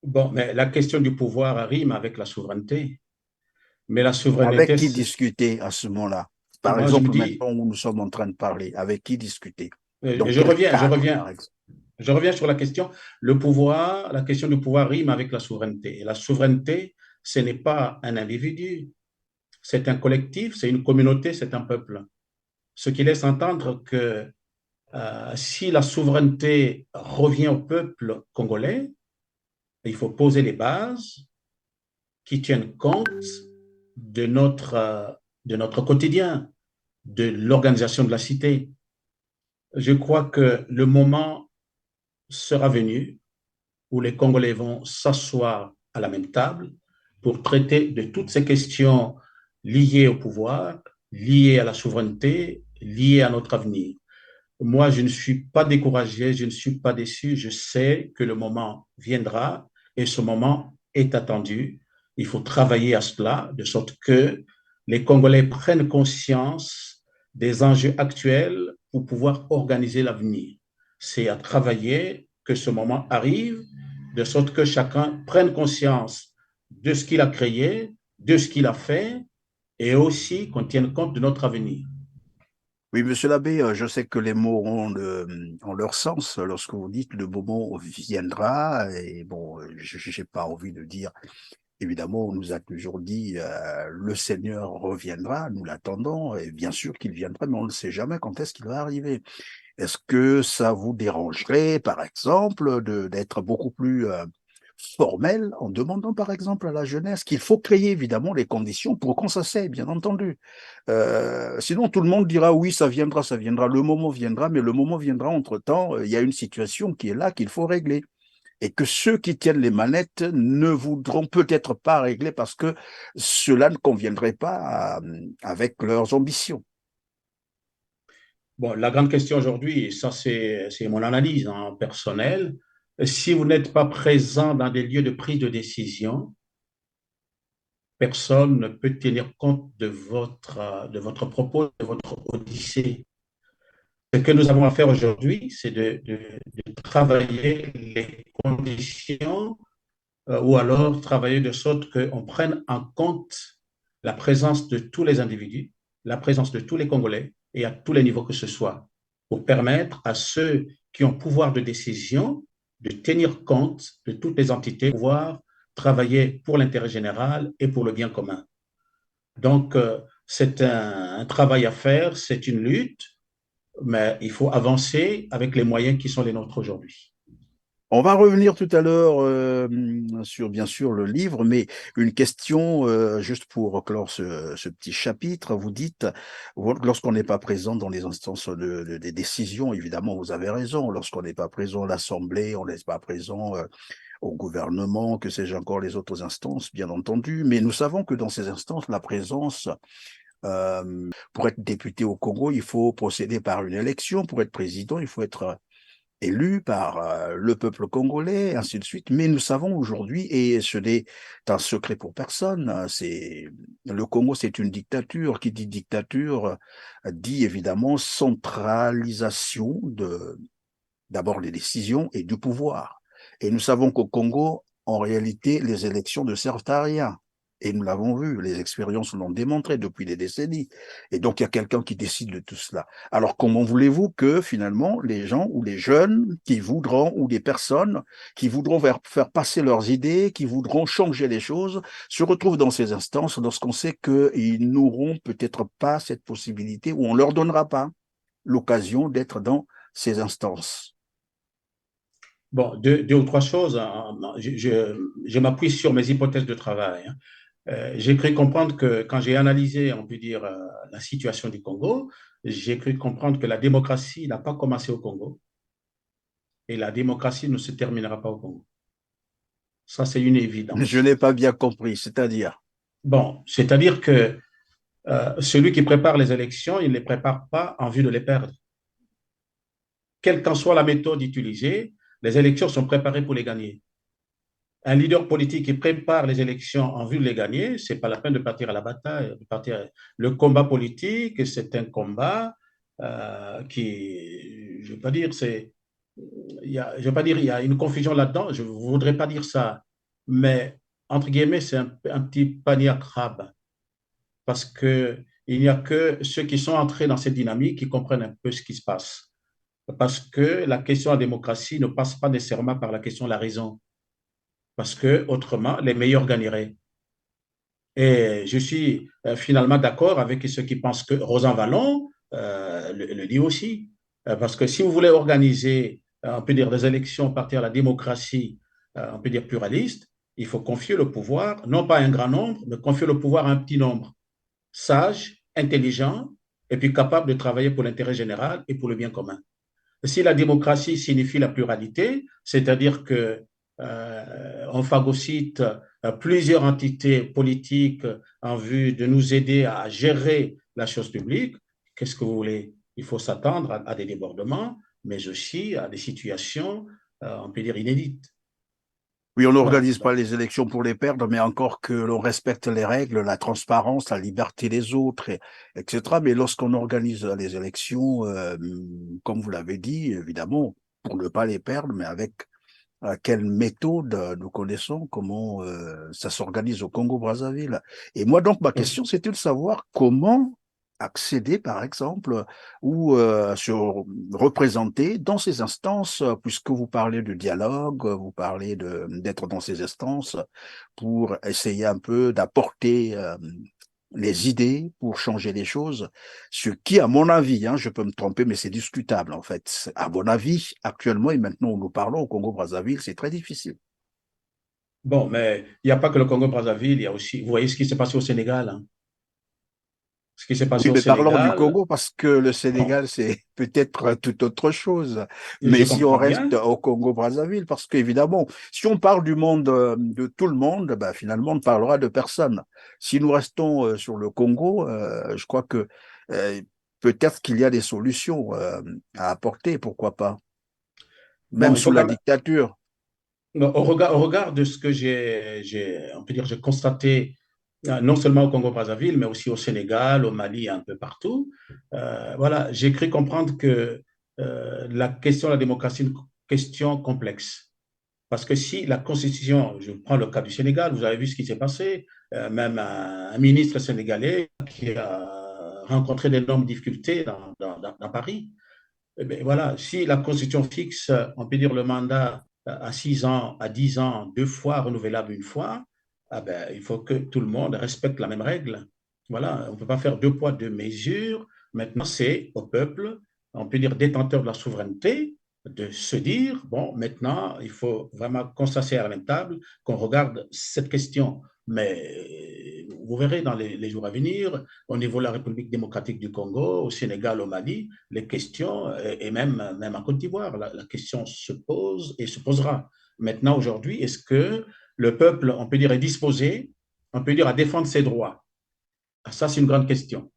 Bon, mais la question du pouvoir rime avec la souveraineté. Mais la Avec souveraineté, qui discuter à ce moment-là? Par moi je me exemple, dis, maintenant où nous sommes en train de parler, avec qui discuter? Dans et quel cadre, par exemple? je reviens sur la question. Le pouvoir, la question du pouvoir rime avec la souveraineté. Et la souveraineté, ce n'est pas un individu, c'est un collectif, c'est une communauté, c'est un peuple. Ce qui laisse entendre que si la souveraineté revient au peuple congolais, il faut poser les bases qui tiennent compte de notre quotidien, de l'organisation de la cité. Je crois que le moment sera venu où les Congolais vont s'asseoir à la même table pour traiter de toutes ces questions liées au pouvoir, liées à la souveraineté, liées à notre avenir. Moi, je ne suis pas découragé, je ne suis pas déçu, je sais que le moment viendra et ce moment est attendu. Il faut travailler à cela de sorte que les Congolais prennent conscience des enjeux actuels pour pouvoir organiser l'avenir. C'est à travailler que ce moment arrive de sorte que chacun prenne conscience de ce qu'il a créé, de ce qu'il a fait et aussi qu'on tienne compte de notre avenir. Oui, monsieur l'abbé, je sais que les mots ont leur sens lorsque vous dites le moment viendra. Et bon, je n'ai pas envie de dire, évidemment, on nous a toujours dit le Seigneur reviendra, nous l'attendons, et bien sûr qu'il viendra, mais on ne sait jamais quand est-ce qu'il va arriver. Est-ce que ça vous dérangerait, par exemple, d'être beaucoup plus formel en demandant, par exemple, à la jeunesse qu'il faut créer évidemment les conditions pour qu'on s'asseye, bien entendu. Sinon, tout le monde dira oui, ça viendra, le moment viendra, mais le moment viendra entre-temps, il y a une situation qui est là qu'il faut régler. Et que ceux qui tiennent les manettes ne voudront peut-être pas régler parce que cela ne conviendrait pas avec leurs ambitions. Bon, la grande question aujourd'hui, ça c'est mon analyse personnelle. Si vous n'êtes pas présent dans des lieux de prise de décision, personne ne peut tenir compte de votre propos, de votre odyssée. Ce que nous avons à faire aujourd'hui, c'est de travailler les conditions ou alors travailler de sorte qu'on prenne en compte la présence de tous les individus, la présence de tous les Congolais et à tous les niveaux que ce soit, pour permettre à ceux qui ont pouvoir de décision de tenir compte de toutes les entités, pouvoir travailler pour l'intérêt général et pour le bien commun. Donc, c'est un travail à faire, c'est une lutte, mais il faut avancer avec les moyens qui sont les nôtres aujourd'hui. On va revenir tout à l'heure sur, bien sûr, le livre, mais une question juste pour clore ce petit chapitre. Vous dites, lorsqu'on n'est pas présent dans les instances des décisions, évidemment, vous avez raison. Lorsqu'on n'est pas présent à l'Assemblée, on n'est pas présent au gouvernement, que sais-je encore, les autres instances, bien entendu. Mais nous savons que dans ces instances, la présence, pour être député au Congo, il faut procéder par une élection. Pour être président, il faut être élu par le peuple congolais, ainsi de suite. Mais nous savons aujourd'hui, et ce n'est un secret pour personne, c'est le Congo, c'est une dictature. Qui dit dictature dit évidemment centralisation de d'abord les décisions et du pouvoir. Et nous savons qu'au Congo, en réalité, les élections ne servent à rien. Et nous l'avons vu, les expériences l'ont démontré depuis des décennies. Et donc, il y a quelqu'un qui décide de tout cela. Alors, comment voulez-vous que finalement, les gens ou les jeunes qui voudront, ou des personnes qui voudront faire passer leurs idées, qui voudront changer les choses, se retrouvent dans ces instances lorsqu'on sait qu'ils n'auront peut-être pas cette possibilité, ou on ne leur donnera pas l'occasion d'être dans ces instances. Bon, deux ou trois choses. Je m'appuie sur mes hypothèses de travail. J'ai cru comprendre que quand j'ai analysé, on peut dire, la situation du Congo, j'ai cru comprendre que la démocratie n'a pas commencé au Congo et la démocratie ne se terminera pas au Congo. Ça, c'est une Je évidence. n'ai pas bien compris, c'est-à-dire, Bon, c'est-à-dire que celui qui prépare les élections, il ne les prépare pas en vue de les perdre. Quelle qu'en soit la méthode utilisée, les élections sont préparées pour les gagner. Un leader politique qui prépare les élections en vue de les gagner, c'est pas la peine de partir à la bataille. De partir. Le combat politique, c'est un combat qui, je ne vais pas dire, je vais pas dire, il y a une confusion là-dedans. Je ne voudrais pas dire ça. mais entre guillemets, c'est un petit panier à crabe parce que il n'y a que ceux qui sont entrés dans cette dynamique qui comprennent un peu ce qui se passe. Parce que la question de la démocratie ne passe pas nécessairement par la question de la raison, parce que autrement, les meilleurs gagneraient. Et je suis finalement d'accord avec ceux qui pensent que Rosan Vallon le dit aussi. Parce que si vous voulez organiser, on peut dire, des élections à partir de la démocratie, on peut dire pluraliste, il faut confier le pouvoir, non pas à un grand nombre, mais confier le pouvoir à un petit nombre, sage, intelligent, et puis capable de travailler pour l'intérêt général et pour le bien commun. Si la démocratie signifie la pluralité, c'est-à-dire que on phagocyte plusieurs entités politiques en vue de nous aider à gérer la chose publique, qu'est-ce que vous voulez? Il faut s'attendre à des débordements, mais aussi à des situations, on peut dire, inédites. Oui, on Voilà. n'organise pas Donc, les élections pour les perdre, mais encore que l'on respecte les règles, la transparence, la liberté des autres, etc. Mais lorsqu'on organise les élections, comme vous l'avez dit, évidemment, pour ne pas les perdre, mais avec quelle méthode nous connaissons, comment ça s'organise au Congo-Brazzaville. Et moi, donc, ma question, c'était de savoir comment accéder, par exemple, ou se représenter dans ces instances, puisque vous parlez de dialogue, vous parlez d'être dans ces instances pour essayer un peu d'apporter les idées pour changer les choses, ce qui, à mon avis, hein, je peux me tromper, mais c'est discutable en fait. À mon avis, actuellement et maintenant où nous parlons au Congo-Brazzaville, c'est très difficile. bon, mais il n'y a pas que le Congo-Brazzaville, il y a aussi, vous voyez ce qui s'est passé au Sénégal, hein. Ce qui s'est passé Oui, au mais parlons du Sénégal, Congo parce que le bon, Sénégal, c'est peut-être tout autre chose. je Mais si on comprends reste bien. au Congo-Brazzaville, parce qu'évidemment, si on parle du monde, de tout le monde, ben, finalement, on ne parlera de personne. Si nous restons sur le Congo, je crois que euh, peut-être qu'il y a des solutions à apporter, pourquoi pas, Bon, même il sous faut la quand même, dictature. au regard de ce que on peut dire, j'ai constaté, non seulement au Congo-Brazzaville, mais aussi au Sénégal, au Mali, un peu partout, voilà, j'ai cru comprendre que la question de la démocratie est une question complexe. Parce que si la Constitution, je prends le cas du Sénégal, vous avez vu ce qui s'est passé, même un ministre sénégalais qui a rencontré d'énormes difficultés dans Paris. Eh bien, voilà, si la Constitution fixe, on peut dire le mandat à 6 ans, à 10 ans, 2 fois, renouvelable une fois, ah ben, il faut que tout le monde respecte la même règle. Voilà, on ne peut pas faire deux poids, deux mesures. Maintenant, c'est au peuple, on peut dire détenteur de la souveraineté, de se dire, bon, maintenant, il faut vraiment qu'on s'assied à la même table, qu'on regarde cette question. Mais vous verrez dans les jours à venir, au niveau de la République démocratique du Congo, au Sénégal, au Mali, les questions, et même en Côte d'Ivoire, la question se pose et se posera. Maintenant, aujourd'hui, est-ce que le peuple, on peut dire, est disposé, on peut dire, à défendre ses droits? Ça, c'est une grande question.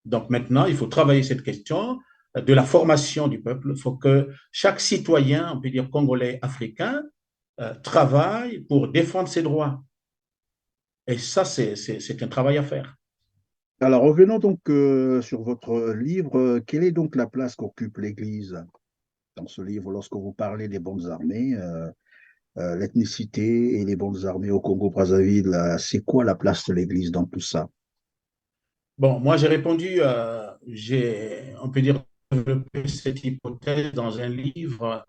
Donc maintenant, il faut travailler cette question de la formation du peuple. Il faut que chaque citoyen, on peut dire congolais, africain, travaille pour défendre ses droits. Et ça, c'est un travail à faire. Alors, revenons donc sur votre livre. Quelle est donc la place qu'occupe l'Église dans ce livre lorsque vous parlez des bonnes armées, l'ethnicité et les bonnes armées au Congo-Brazzaville? C'est quoi la place de l'Église dans tout ça? Bon, moi, j'ai répondu, on peut dire, développé cette hypothèse dans un livre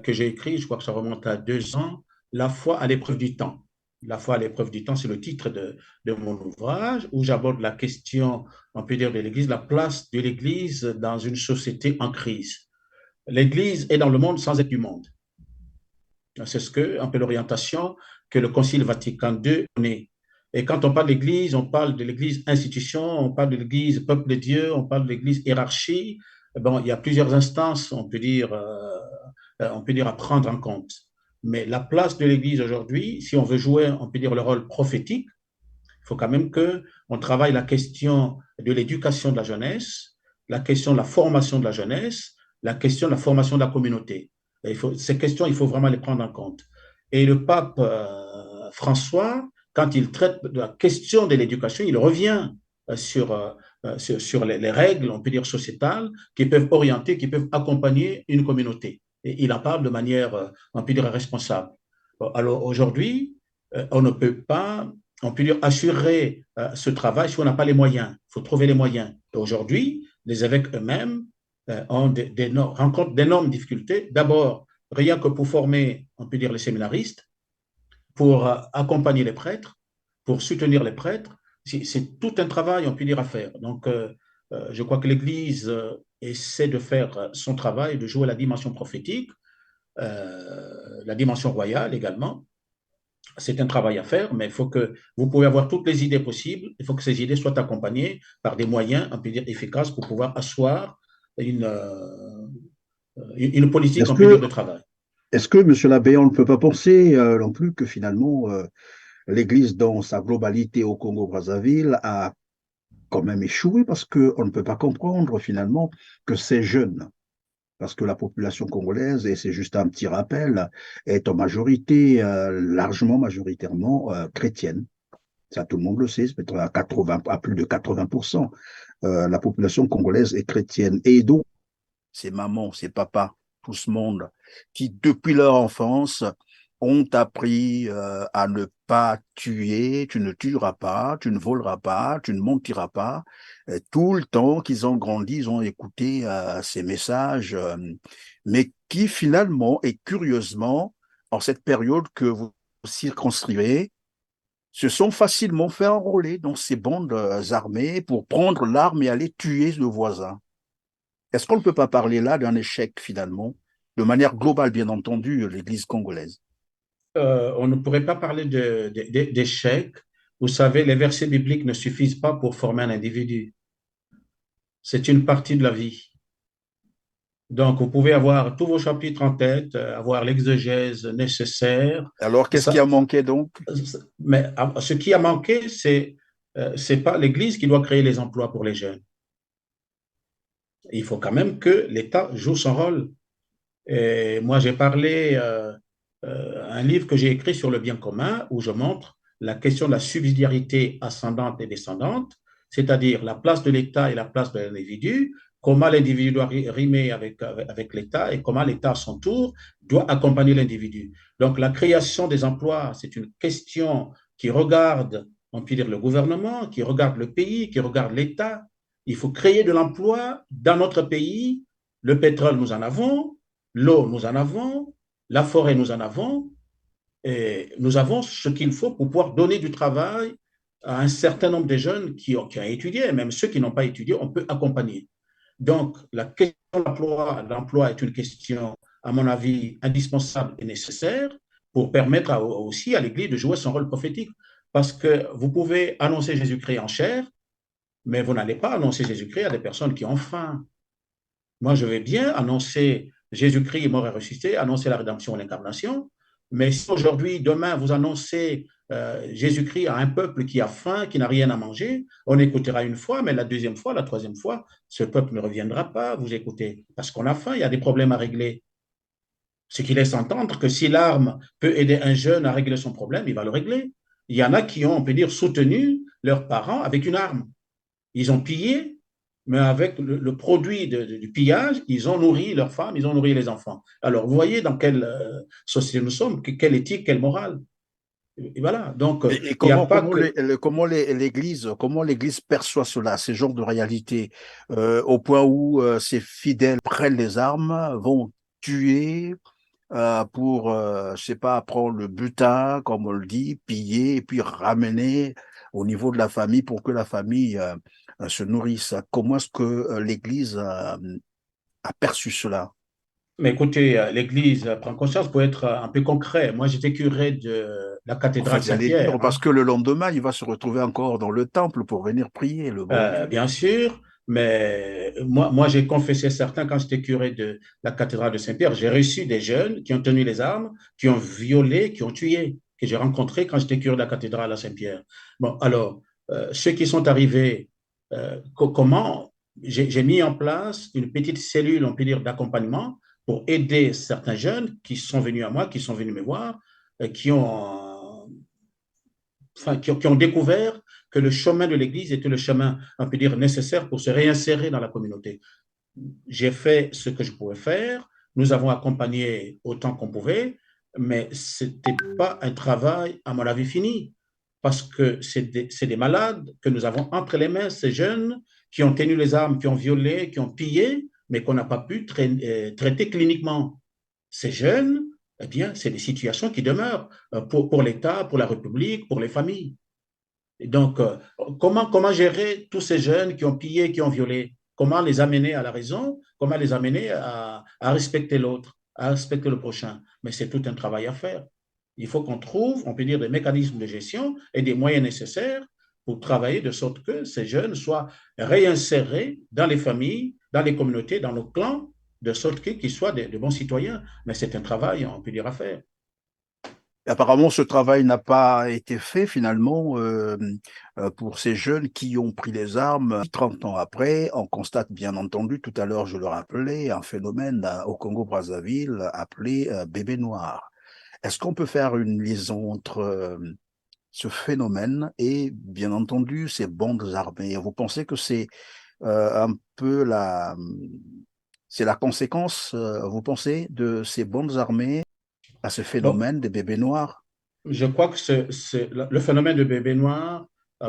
que j'ai écrit, je crois que ça remonte à 2 ans, La foi à l'épreuve du temps. La foi à l'épreuve du temps, c'est le titre de mon ouvrage où j'aborde la question, on peut dire, de l'Église, la place de l'Église dans une société en crise. L'Église est dans le monde sans être du monde. C'est ce que, un peu l'orientation que le Concile Vatican II connaît. Et quand on parle d'Église, on parle de l'Église institution, on parle de l'Église peuple de Dieu, on parle de l'Église hiérarchie. Bon, il y a plusieurs instances, on peut dire à prendre en compte. Mais la place de l'Église aujourd'hui, si on veut jouer, on peut dire le rôle prophétique, il faut quand même que on travaille la question de l'éducation de la jeunesse, la question de la formation de la jeunesse, la question de la formation de la communauté. Ces questions, il faut vraiment les prendre en compte. Et le pape François, quand il traite de la question de l'éducation, il revient sur les règles, on peut dire sociétales, qui peuvent orienter, qui peuvent accompagner une communauté. Et il en parle de manière, on peut dire, responsable. Alors aujourd'hui, on ne peut pas, on peut dire, assurer ce travail si on n'a pas les moyens. Il faut trouver les moyens. Et aujourd'hui, les évêques eux-mêmes rencontrent d'énormes difficultés. D'abord, rien que pour former, on peut dire, les séminaristes, pour accompagner les prêtres, pour soutenir les prêtres. C'est tout un travail, on peut dire, à faire. Donc, je crois que l'Église essaie de faire son travail, de jouer la dimension prophétique, la dimension royale également. C'est un travail à faire, mais il faut que vous pouvez avoir toutes les idées possibles. Il faut que ces idées soient accompagnées par des moyens, on peut dire, efficaces pour pouvoir asseoir une politique, Est-ce on peut dire, que, de travail. est-ce que, Monsieur l'abbé, on ne peut pas penser non plus que finalement l'Église dans sa globalité au Congo-Brazzaville a quand même échoué parce qu'on ne peut pas comprendre finalement que ces jeunes, parce que la population congolaise, et c'est juste un petit rappel, est en majorité, largement majoritairement chrétienne. Ça, tout le monde le sait, c'est peut-être à plus de 80%. La population congolaise est chrétienne. Et donc, ces mamans, ces papas, tout ce monde qui, depuis leur enfance, ont appris à ne pas tuer, tu ne tueras pas, tu ne voleras pas, tu ne mentiras pas. Tout le temps qu'ils ont grandi, ils ont écouté ces messages, mais qui finalement et curieusement, en cette période que vous circonscrivez, se sont facilement fait enrôler dans ces bandes armées pour prendre l'arme et aller tuer le voisin. Est-ce qu'on ne peut pas parler là d'un échec finalement, de manière globale, bien entendu, l'Église congolaise? On ne pourrait pas parler d'échec. Vous savez, les versets bibliques ne suffisent pas pour former un individu. C'est une partie de la vie. Donc, vous pouvez avoir tous vos chapitres en tête, avoir l'exégèse nécessaire. Alors, qu'est-ce qui Ça, a manqué donc? mais ce qui a manqué, c'est pas l'Église qui doit créer les emplois pour les jeunes. Il faut quand même que l'État joue son rôle. Et moi, j'ai parlé un livre que j'ai écrit sur le bien commun où je montre la question de la subsidiarité ascendante et descendante, c'est-à-dire la place de l'État et la place de l'individu, comment l'individu doit rimer avec l'État et comment l'État, à son tour, doit accompagner l'individu. Donc, la création des emplois, c'est une question qui regarde, on peut dire, le gouvernement, qui regarde le pays, qui regarde l'État. Il faut créer de l'emploi dans notre pays. Le pétrole, nous en avons. L'eau, nous en avons. La forêt, nous en avons. Et nous avons ce qu'il faut pour pouvoir donner du travail à un certain nombre de jeunes qui ont étudié, même ceux qui n'ont pas étudié, on peut accompagner. Donc, la question de l'emploi est une question, à mon avis, indispensable et nécessaire pour permettre aussi à l'Église de jouer son rôle prophétique. Parce que vous pouvez annoncer Jésus-Christ en chair, mais vous n'allez pas annoncer Jésus-Christ à des personnes qui ont faim. Moi, je vais bien annoncer Jésus-Christ est mort et ressuscité, annoncer la rédemption et l'incarnation. Mais si aujourd'hui, demain, vous annoncez Jésus-Christ à un peuple qui a faim, qui n'a rien à manger, on écoutera une fois, mais la deuxième fois, la troisième fois, ce peuple ne reviendra pas vous écouter parce qu'on a faim, il y a des problèmes à régler. Ce qui laisse entendre que si l'arme peut aider un jeune à régler son problème, il va le régler. Il y en a qui ont, on peut dire, soutenu leurs parents avec une arme. Ils ont pillé, mais avec le produit du pillage, ils ont nourri leurs femmes, ils ont nourri les enfants. Alors, vous voyez dans quelle société nous sommes, quelle éthique, quelle morale. Et voilà. Donc, Et il n'y a comment, pas comment, que. comment l'Église perçoit cela, ces genres de réalité, au point où ses fidèles prennent les armes, vont tuer pour, je sais pas, prendre le butin, comme on le dit, piller et puis ramener au niveau de la famille pour que la famille se nourrisse. Comment est-ce que l'Église a perçu cela? Mais écoutez, l'Église prend conscience pour être un peu concret. Moi, j'étais curé de la En cathédrale fait, j'allais dire, Saint-Pierre, parce hein. que le lendemain, il va se retrouver encore dans le temple pour venir prier, le bon Dieu. Bien sûr, mais moi j'ai confessé certains quand j'étais curé de la cathédrale de Saint-Pierre. J'ai reçu des jeunes qui ont tenu les armes, qui ont violé, qui ont tué, que j'ai rencontrés quand j'étais curé de la cathédrale à Saint-Pierre. Bon, alors, ceux qui sont arrivés, comment j'ai mis en place une petite cellule, on peut dire, d'accompagnement pour aider certains jeunes qui sont venus à moi, qui sont venus me voir, qui ont qui ont découvert que le chemin de l'Église était le chemin, on peut dire, nécessaire pour se réinsérer dans la communauté. J'ai fait ce que je pouvais faire. Nous avons accompagné autant qu'on pouvait. mais ce n'était pas un travail, à mon avis, fini, parce que c'est des malades que nous avons entre les mains, ces jeunes qui ont tenu les armes, qui ont violé, qui ont pillé, mais qu'on n'a pas pu traiter cliniquement. Ces jeunes, eh bien, c'est des situations qui demeurent pour l'État, pour la République, pour les familles. Et donc, comment gérer tous ces jeunes qui ont pillé, qui ont violé? Comment les amener à la raison? Comment les amener à respecter l'autre, à respecter le prochain? Mais c'est tout un travail à faire. Il faut qu'on trouve, on peut dire, des mécanismes de gestion et des moyens nécessaires pour travailler de sorte que ces jeunes soient réinsérés dans les familles, dans les communautés, dans nos clans, de sorte qu'ils soient de bons citoyens. Mais c'est un travail, on peut dire, à faire. Apparemment, ce travail n'a pas été fait finalement pour ces jeunes qui ont pris les armes 30 ans après. On constate bien entendu, tout à l'heure je le rappelais, un phénomène au Congo-Brazzaville appelé bébé noir. Est-ce qu'on peut faire une liaison entre ce phénomène et bien entendu ces bandes armées? Vous pensez que c'est un peu c'est la conséquence, vous pensez, de ces bandes armées à ce Bon, phénomène des bébés noirs? je crois que le phénomène de bébé noir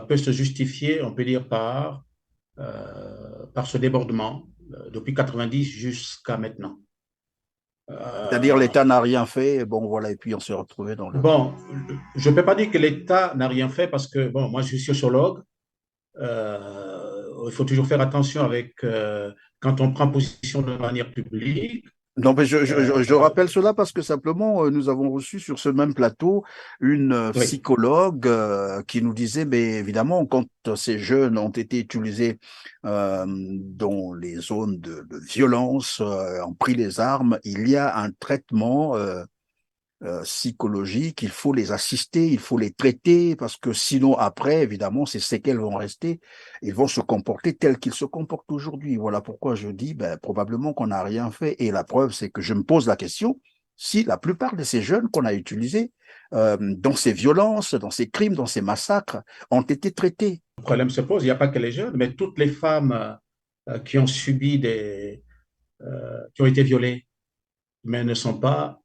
peut se justifier, on peut dire, par ce débordement depuis 90 jusqu'à maintenant. C'est-à-dire Euh, l'État n'a rien fait, bon voilà, et puis on s'est retrouvé dans le... bon, je ne peux pas dire que l'État n'a rien fait parce que, bon, moi je suis sociologue. Il faut toujours faire attention quand on prend position de manière publique. Non, mais Euh, je rappelle cela parce que simplement, nous avons reçu sur ce même plateau une oui, psychologue qui nous disait, mais évidemment, quand ces jeunes ont été utilisés dans les zones de violence, ont pris les armes, il y a un traitement psychologique, il faut les assister, il faut les traiter, parce que sinon, après, évidemment, ces séquelles vont rester, ils vont se comporter tels qu'ils se comportent aujourd'hui. Voilà pourquoi je dis, ben, probablement qu'on n'a rien fait. Et la preuve, c'est que je me pose la question, si la plupart de ces jeunes qu'on a utilisés dans ces violences, dans ces crimes, dans ces massacres, ont été traités. le problème se pose. Il n'y a pas que les jeunes, mais toutes les femmes qui ont subi qui ont été violées, mais ne sont pas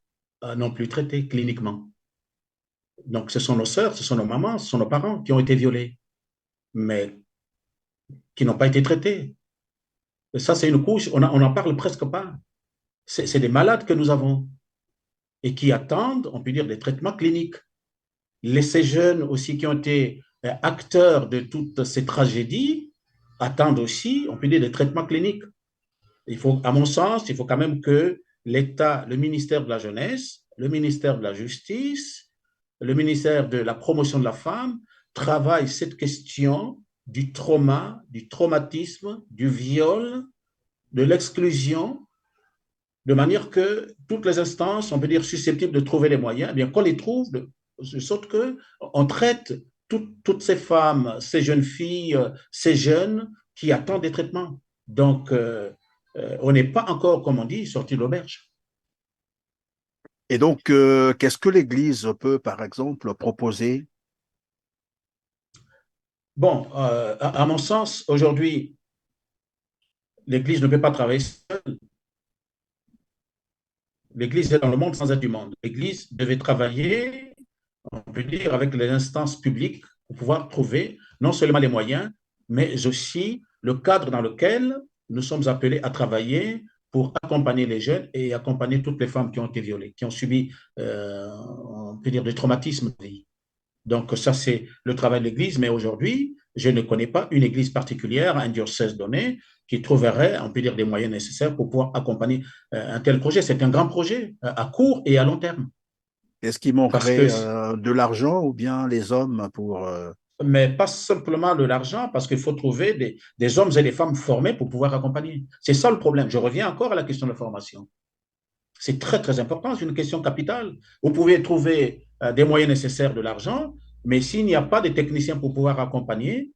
non plus traitées cliniquement. Donc, ce sont nos sœurs, ce sont nos mamans, ce sont nos parents qui ont été violés, mais qui n'ont pas été traités. Et ça, c'est une couche, on n'en parle presque pas. C'est des malades que nous avons et qui attendent, on peut dire, des traitements cliniques. Ces jeunes aussi qui ont été acteurs de toutes ces tragédies attendent aussi, on peut dire, des traitements cliniques. Il faut, à mon sens, il faut quand même que l'État, le ministère de la Jeunesse, le ministère de la Justice, le ministère de la Promotion de la Femme travaillent cette question du trauma, du traumatisme, du viol, de l'exclusion, de manière que toutes les instances, on peut dire, susceptibles de trouver les moyens, eh bien qu'on les trouve, de sorte qu'on traite toutes ces femmes, ces jeunes filles, ces jeunes qui attendent des traitements. Donc, on n'est pas encore, comme on dit, sorti de l'auberge. Et donc, qu'est-ce que l'Église peut, par exemple, proposer? Bon, à mon sens, aujourd'hui, l'Église ne peut pas travailler seule. L'Église est dans le monde sans être du monde. L'Église devait travailler, on peut dire, avec les instances publiques pour pouvoir trouver non seulement les moyens, mais aussi le cadre dans lequel nous sommes appelés à travailler pour accompagner les jeunes et accompagner toutes les femmes qui ont été violées, qui ont subi, on peut dire, des traumatismes de vie. Donc ça, c'est le travail de l'Église, mais aujourd'hui, je ne connais pas une Église particulière, un diocèse donné, qui trouverait, on peut dire, des moyens nécessaires pour pouvoir accompagner un tel projet. C'est un grand projet à court et à long terme. Est-ce qu'il Parce que manquerait de l'argent ou bien les hommes pour... mais pas simplement de l'argent, parce qu'il faut trouver des hommes et des femmes formés pour pouvoir accompagner. C'est ça le problème. Je reviens encore à la question de la formation. C'est très, très important, c'est une question capitale. Vous pouvez trouver des moyens nécessaires de l'argent, mais s'il n'y a pas de techniciens pour pouvoir accompagner,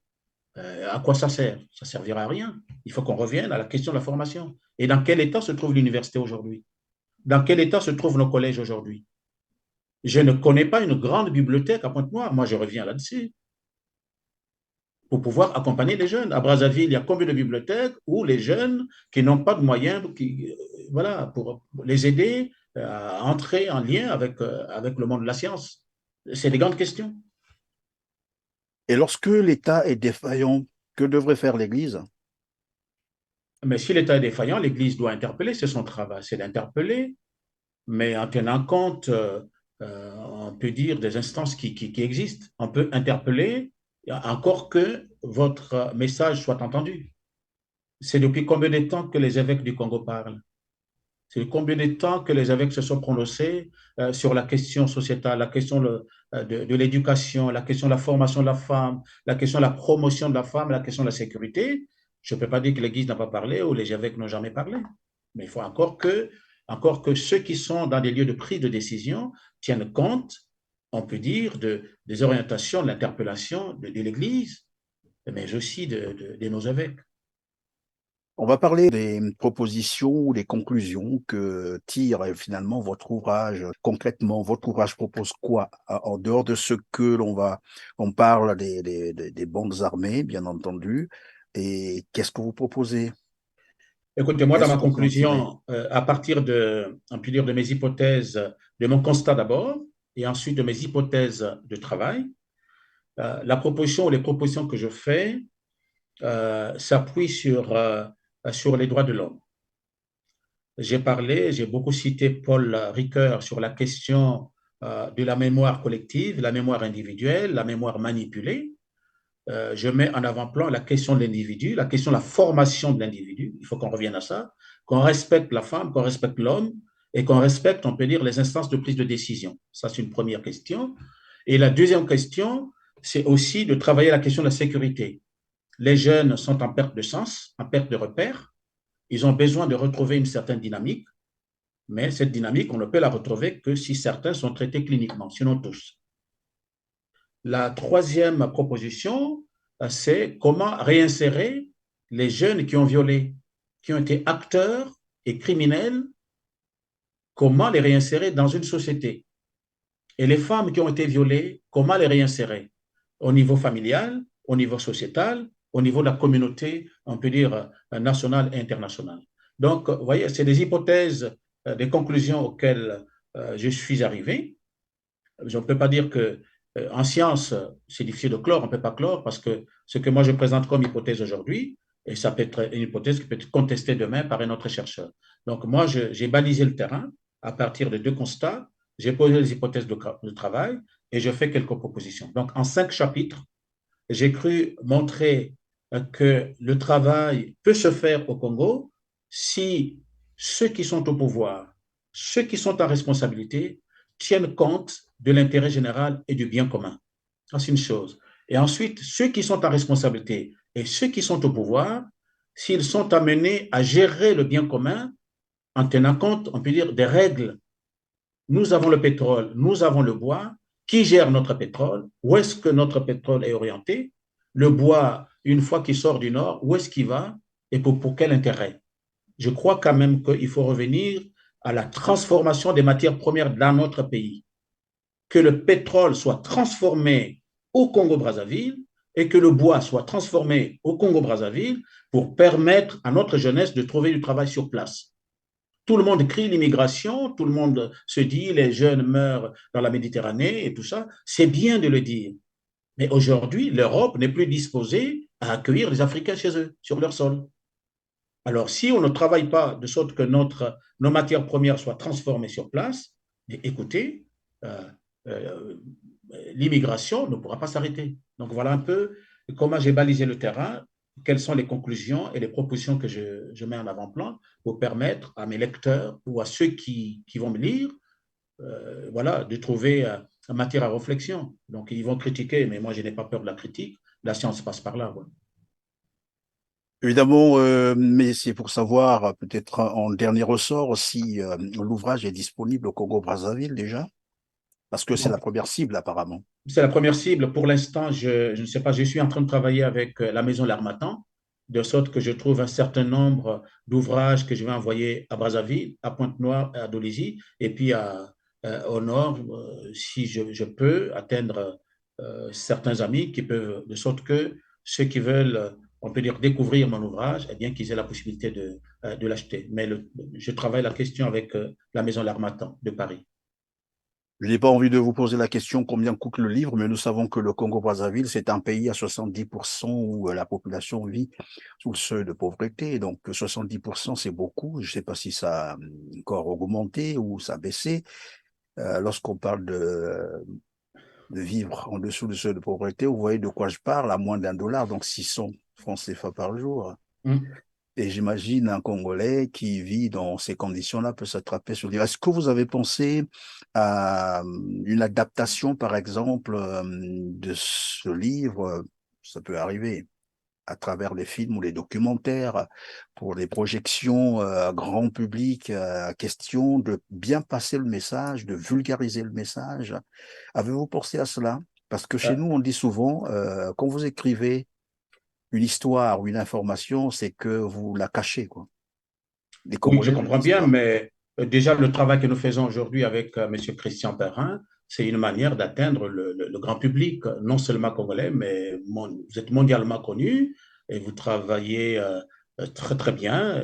à quoi ça sert? Ça ne servira à rien. Il faut qu'on revienne à la question de la formation. Et dans quel état se trouve l'université aujourd'hui? Dans quel état se trouvent nos collèges aujourd'hui? Je ne connais pas une grande bibliothèque à Pointe-Noire. Moi, je reviens là-dessus pour pouvoir accompagner les jeunes. À Brazzaville, il y a combien de bibliothèques où les jeunes qui n'ont pas de moyens, voilà, pour les aider entrer en lien avec le monde de la science? C'est des grandes questions. Et lorsque l'État est défaillant, que devrait faire l'Église? Mais si l'État est défaillant, l'Église doit interpeller, c'est son travail, c'est d'interpeller, mais en tenant compte, on peut dire, des instances qui existent. On peut interpeller, encore que votre message soit entendu. C'est depuis combien de temps que les évêques du Congo parlent? C'est combien de temps que les évêques se sont prononcés sur la question sociétale, la question de l'éducation, la question de la formation de la femme, la question de la promotion de la femme, la question de la sécurité. Je ne peux pas dire que l'Église n'a pas parlé ou les évêques n'ont jamais parlé. Mais il faut encore que ceux qui sont dans des lieux de prise de décision tiennent compte, on peut dire, des orientations, de l'interpellation de l'Église, mais aussi de nos évêques. On va parler des propositions ou des conclusions que tire finalement votre ouvrage. Concrètement, votre ouvrage propose quoi en dehors de ce que on parle des bandes armées, bien entendu, et qu'est-ce que vous proposez? Écoutez, moi, dans Qu'est-ce ma qu'on peut en tirer? conclusion, à partir on peut dire, de mes hypothèses, de mon constat d'abord, et ensuite de mes hypothèses de travail, la proposition ou les propositions que je fais s'appuient sur les droits de l'homme. J'ai beaucoup cité Paul Ricoeur sur la question de la mémoire collective, la mémoire individuelle, la mémoire manipulée. Je mets en avant-plan la question de l'individu, la question de la formation de l'individu. Il faut qu'on revienne à ça, qu'on respecte la femme, qu'on respecte l'homme et qu'on respecte, on peut dire, les instances de prise de décision. Ça, c'est une première question. Et la deuxième question, c'est aussi de travailler la question de la sécurité. Les jeunes sont en perte de sens, en perte de repère. Ils ont besoin de retrouver une certaine dynamique, mais cette dynamique, on ne peut la retrouver que si certains sont traités cliniquement, sinon tous. La troisième proposition, c'est comment réinsérer les jeunes qui ont violé, qui ont été acteurs et criminels, comment les réinsérer dans une société. Et les femmes qui ont été violées, comment les réinsérer au niveau familial, au niveau sociétal, au niveau de la communauté, on peut dire nationale et internationale. Donc, vous voyez, c'est des hypothèses, des conclusions auxquelles je suis arrivé. Je ne peux pas dire que en science, c'est difficile de clore, on ne peut pas clore parce que ce que moi je présente comme hypothèse aujourd'hui, et ça peut être une hypothèse qui peut être contestée demain par un autre chercheur. Donc moi, j'ai balisé le terrain à partir de deux constats, j'ai posé les hypothèses de travail et je fais quelques propositions. Donc en 5 chapitres, j'ai cru montrer que le travail peut se faire au Congo si ceux qui sont au pouvoir, ceux qui sont en responsabilité, tiennent compte de l'intérêt général et du bien commun. Ça, c'est une chose. Et ensuite, ceux qui sont en responsabilité et ceux qui sont au pouvoir, s'ils sont amenés à gérer le bien commun en tenant compte, on peut dire, des règles. Nous avons le pétrole, nous avons le bois. Qui gère notre pétrole? Où est-ce que notre pétrole est orienté? Le bois, une fois qu'il sort du nord, où est-ce qu'il va et pour quel intérêt? Je crois quand même qu'il faut revenir à la transformation des matières premières dans notre pays. Que le pétrole soit transformé au Congo-Brazzaville et que le bois soit transformé au Congo-Brazzaville pour permettre à notre jeunesse de trouver du travail sur place. Tout le monde crie l'immigration, tout le monde se dit les jeunes meurent dans la Méditerranée et tout ça. C'est bien de le dire. Mais aujourd'hui, l'Europe n'est plus disposée à accueillir les Africains chez eux, sur leur sol. Alors, si on ne travaille pas de sorte que nos matières premières soient transformées sur place, écoutez, euh, euh, l'immigration ne pourra pas s'arrêter. Donc, voilà un peu comment j'ai balisé le terrain, quelles sont les conclusions et les propositions que je mets en avant-plan pour permettre à mes lecteurs ou à ceux qui vont me lire, voilà, de trouver matière à réflexion. Donc, ils vont critiquer, mais moi, je n'ai pas peur de la critique. La science passe par là. Voilà. Évidemment, mais c'est pour savoir, peut-être en dernier ressort, si l'ouvrage est disponible au Congo-Brazzaville déjà, parce que c'est la Bon, première cible apparemment. c'est la première cible. Pour l'instant, je ne sais pas, je suis en train de travailler avec la Maison L'Harmattan, de sorte que je trouve un certain nombre d'ouvrages que je vais envoyer à Brazzaville, à Pointe-Noire, à Dolisie, et puis au nord, si je peux atteindre certains amis qui peuvent, de sorte que ceux qui veulent on peut dire, découvrir mon ouvrage, eh bien, qu'ils aient la possibilité de l'acheter. Mais je travaille la question avec la Maison L'Harmattan de Paris. Je n'ai pas envie de vous poser la question combien coûte le livre, mais nous savons que le Congo-Brazzaville, c'est un pays à 70% où la population vit sous le seuil de pauvreté. Donc 70%, c'est beaucoup. Je ne sais pas si ça a encore augmenté ou ça a baissé. Lorsqu'on parle de vivre en dessous du seuil de pauvreté, vous voyez de quoi je parle, à moins d'1 dollar, donc 600 francs CFA par jour. Hum. Et j'imagine un Congolais qui vit dans ces conditions-là peut s'attraper sur le livre. Est-ce que vous avez pensé à une adaptation, par exemple, de ce livre? Ça peut arriver à travers les films ou les documentaires, pour les projections grand public, question de bien passer le message, de vulgariser le message. Avez-vous pensé à cela? Parce que chez Euh, nous, on dit souvent, quand vous écrivez une histoire ou une information, c'est que vous la cachez, quoi. Les oui, je Congolais ne le comprends disent bien, pas. mais déjà, le travail que nous faisons aujourd'hui avec M. Christian Perrin, c'est une manière d'atteindre le grand public, non seulement congolais, mais vous êtes mondialement connu et vous travaillez très, très bien.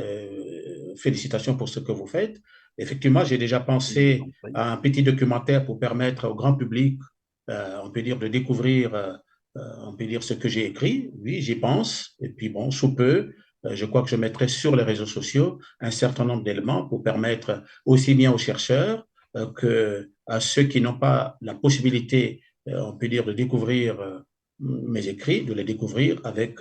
Félicitations pour ce que vous faites. Effectivement, j'ai déjà Je vous pensé en prie. à un petit documentaire pour permettre au grand public, on peut dire, de découvrir, on peut dire, ce que j'ai écrit. Oui, j'y pense. Et puis, bon, sous peu, je crois que je mettrai sur les réseaux sociaux un certain nombre d'éléments pour permettre aussi bien aux chercheurs que à ceux qui n'ont pas la possibilité, on peut dire, de découvrir mes écrits, de les découvrir avec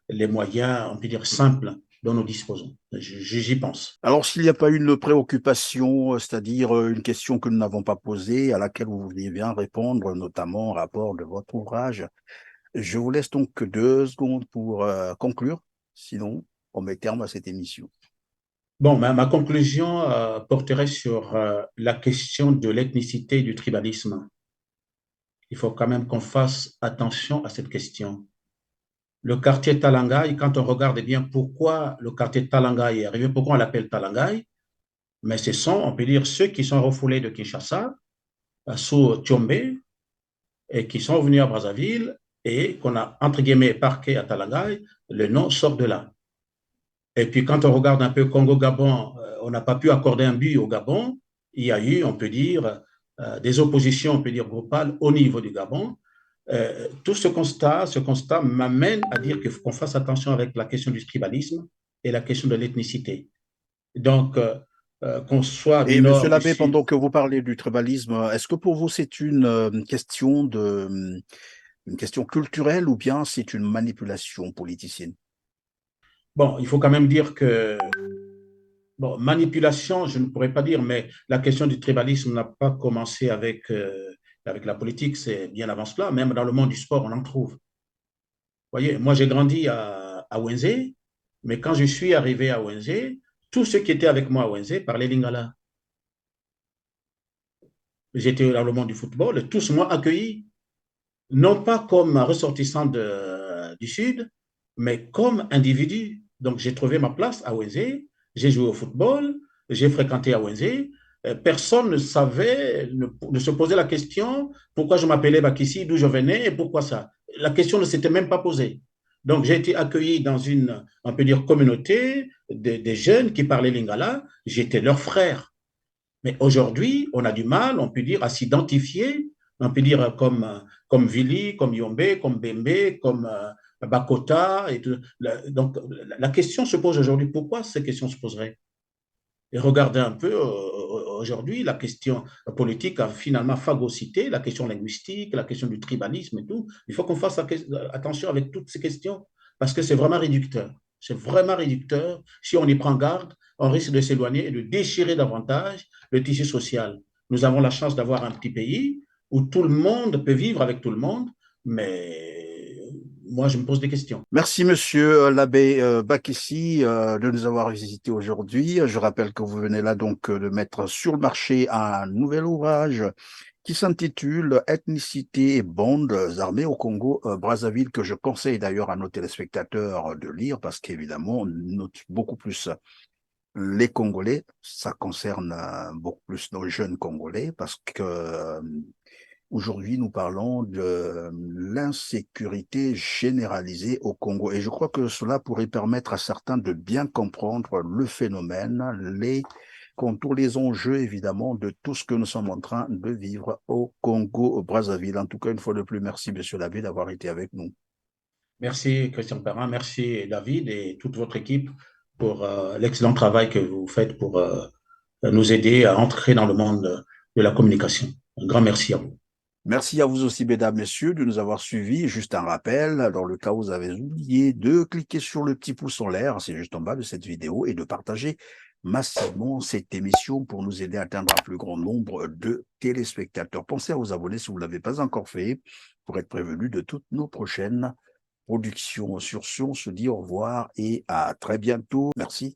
les moyens, on peut dire, simples dont nous disposons. J'y pense. Alors, s'il n'y a pas une préoccupation, c'est-à-dire une question que nous n'avons pas posée, à laquelle vous vouliez bien répondre, notamment en rapport de votre ouvrage, je vous laisse donc 2 secondes pour conclure. Sinon, on met terme à cette émission. Bon, ma conclusion porterait sur la question de l'ethnicité et du tribalisme. Il faut quand même qu'on fasse attention à cette question. Le quartier Talangaï, quand on regarde bien pourquoi le quartier Talangaï est arrivé, pourquoi on l'appelle Talangaï, mais ce sont, on peut dire, ceux qui sont refoulés de Kinshasa, sous Tchombe, et qui sont venus à Brazzaville et qu'on a, entre guillemets, parqué à Talangaï, le nom sort de là. Et puis quand on regarde un peu Congo-Gabon, on n'a pas pu accorder un but au Gabon. Il y a eu, on peut dire, des oppositions, on peut dire, groupales au niveau du Gabon. Tout ce constat m'amène à dire qu'il faut qu'on fasse attention avec la question du tribalisme et la question de l'ethnicité. Donc, qu'on soit du Et Monsieur nord, du l'abbé, sud. pendant que vous parlez du tribalisme, est-ce que pour vous c'est une question culturelle ou bien c'est une manipulation politicienne? Bon, il faut quand même dire que, bon, manipulation, je ne pourrais pas dire, mais la question du tribalisme n'a pas commencé avec la politique, c'est bien avant cela. Même dans le monde du sport, on en trouve. Vous voyez, moi j'ai grandi à Wenzé, mais quand je suis arrivé à Wenzé, tous ceux qui étaient avec moi à Wenzé parlaient lingala. J'étais dans le monde du football et tous m'ont accueilli, non pas comme ressortissant du Sud, mais comme individu. Donc j'ai trouvé ma place à Wenzé, j'ai joué au football, j'ai fréquenté à Wenzé. Personne ne savait, ne se posait la question pourquoi je m'appelais Bakissi, d'où je venais et pourquoi ça. La question ne s'était même pas posée. Donc j'ai été accueilli dans une, on peut dire, communauté des jeunes qui parlaient lingala. J'étais leur frère. Mais aujourd'hui, on a du mal, on peut dire, à s'identifier, on peut dire comme Vili, comme Yombe, comme Bembe, comme Bakota. Et tout. Donc, la question se pose aujourd'hui. Pourquoi ces questions se poseraient? Et regardez un peu, aujourd'hui, la question politique a finalement phagocyté la question linguistique, la question du tribalisme et tout. Il faut qu'on fasse attention avec toutes ces questions parce que c'est vraiment réducteur. C'est vraiment réducteur. Si on y prend garde, on risque de s'éloigner et de déchirer davantage le tissu social. Nous avons la chance d'avoir un petit pays où tout le monde peut vivre avec tout le monde, mais moi, je me pose des questions. Merci, monsieur l'abbé Bakissi, de nous avoir visité aujourd'hui. Je rappelle que vous venez là donc de mettre sur le marché un nouvel ouvrage qui s'intitule Ethnicité et bandes armées au Congo, Brazzaville, que je conseille d'ailleurs à nos téléspectateurs de lire parce qu'évidemment, on note beaucoup plus les Congolais. Ça concerne beaucoup plus nos jeunes Congolais parce que Aujourd'hui, nous parlons de l'insécurité généralisée au Congo. Et je crois que cela pourrait permettre à certains de bien comprendre le phénomène, les contours, les enjeux, évidemment, de tout ce que nous sommes en train de vivre au Congo, au Brazzaville. En tout cas, une fois de plus, merci, Monsieur l'abbé, d'avoir été avec nous. Merci Christian Perrin, merci David et toute votre équipe pour l'excellent travail que vous faites pour nous aider à entrer dans le monde de la communication. Un grand merci à vous. Merci à vous aussi, mesdames, messieurs, de nous avoir suivis. Juste un rappel, dans le cas où vous avez oublié de cliquer sur le petit pouce en l'air, c'est juste en bas de cette vidéo, et de partager massivement cette émission pour nous aider à atteindre un plus grand nombre de téléspectateurs. Pensez à vous abonner si vous ne l'avez pas encore fait pour être prévenu de toutes nos prochaines productions. Sur ce, on se dit au revoir et à très bientôt. Merci.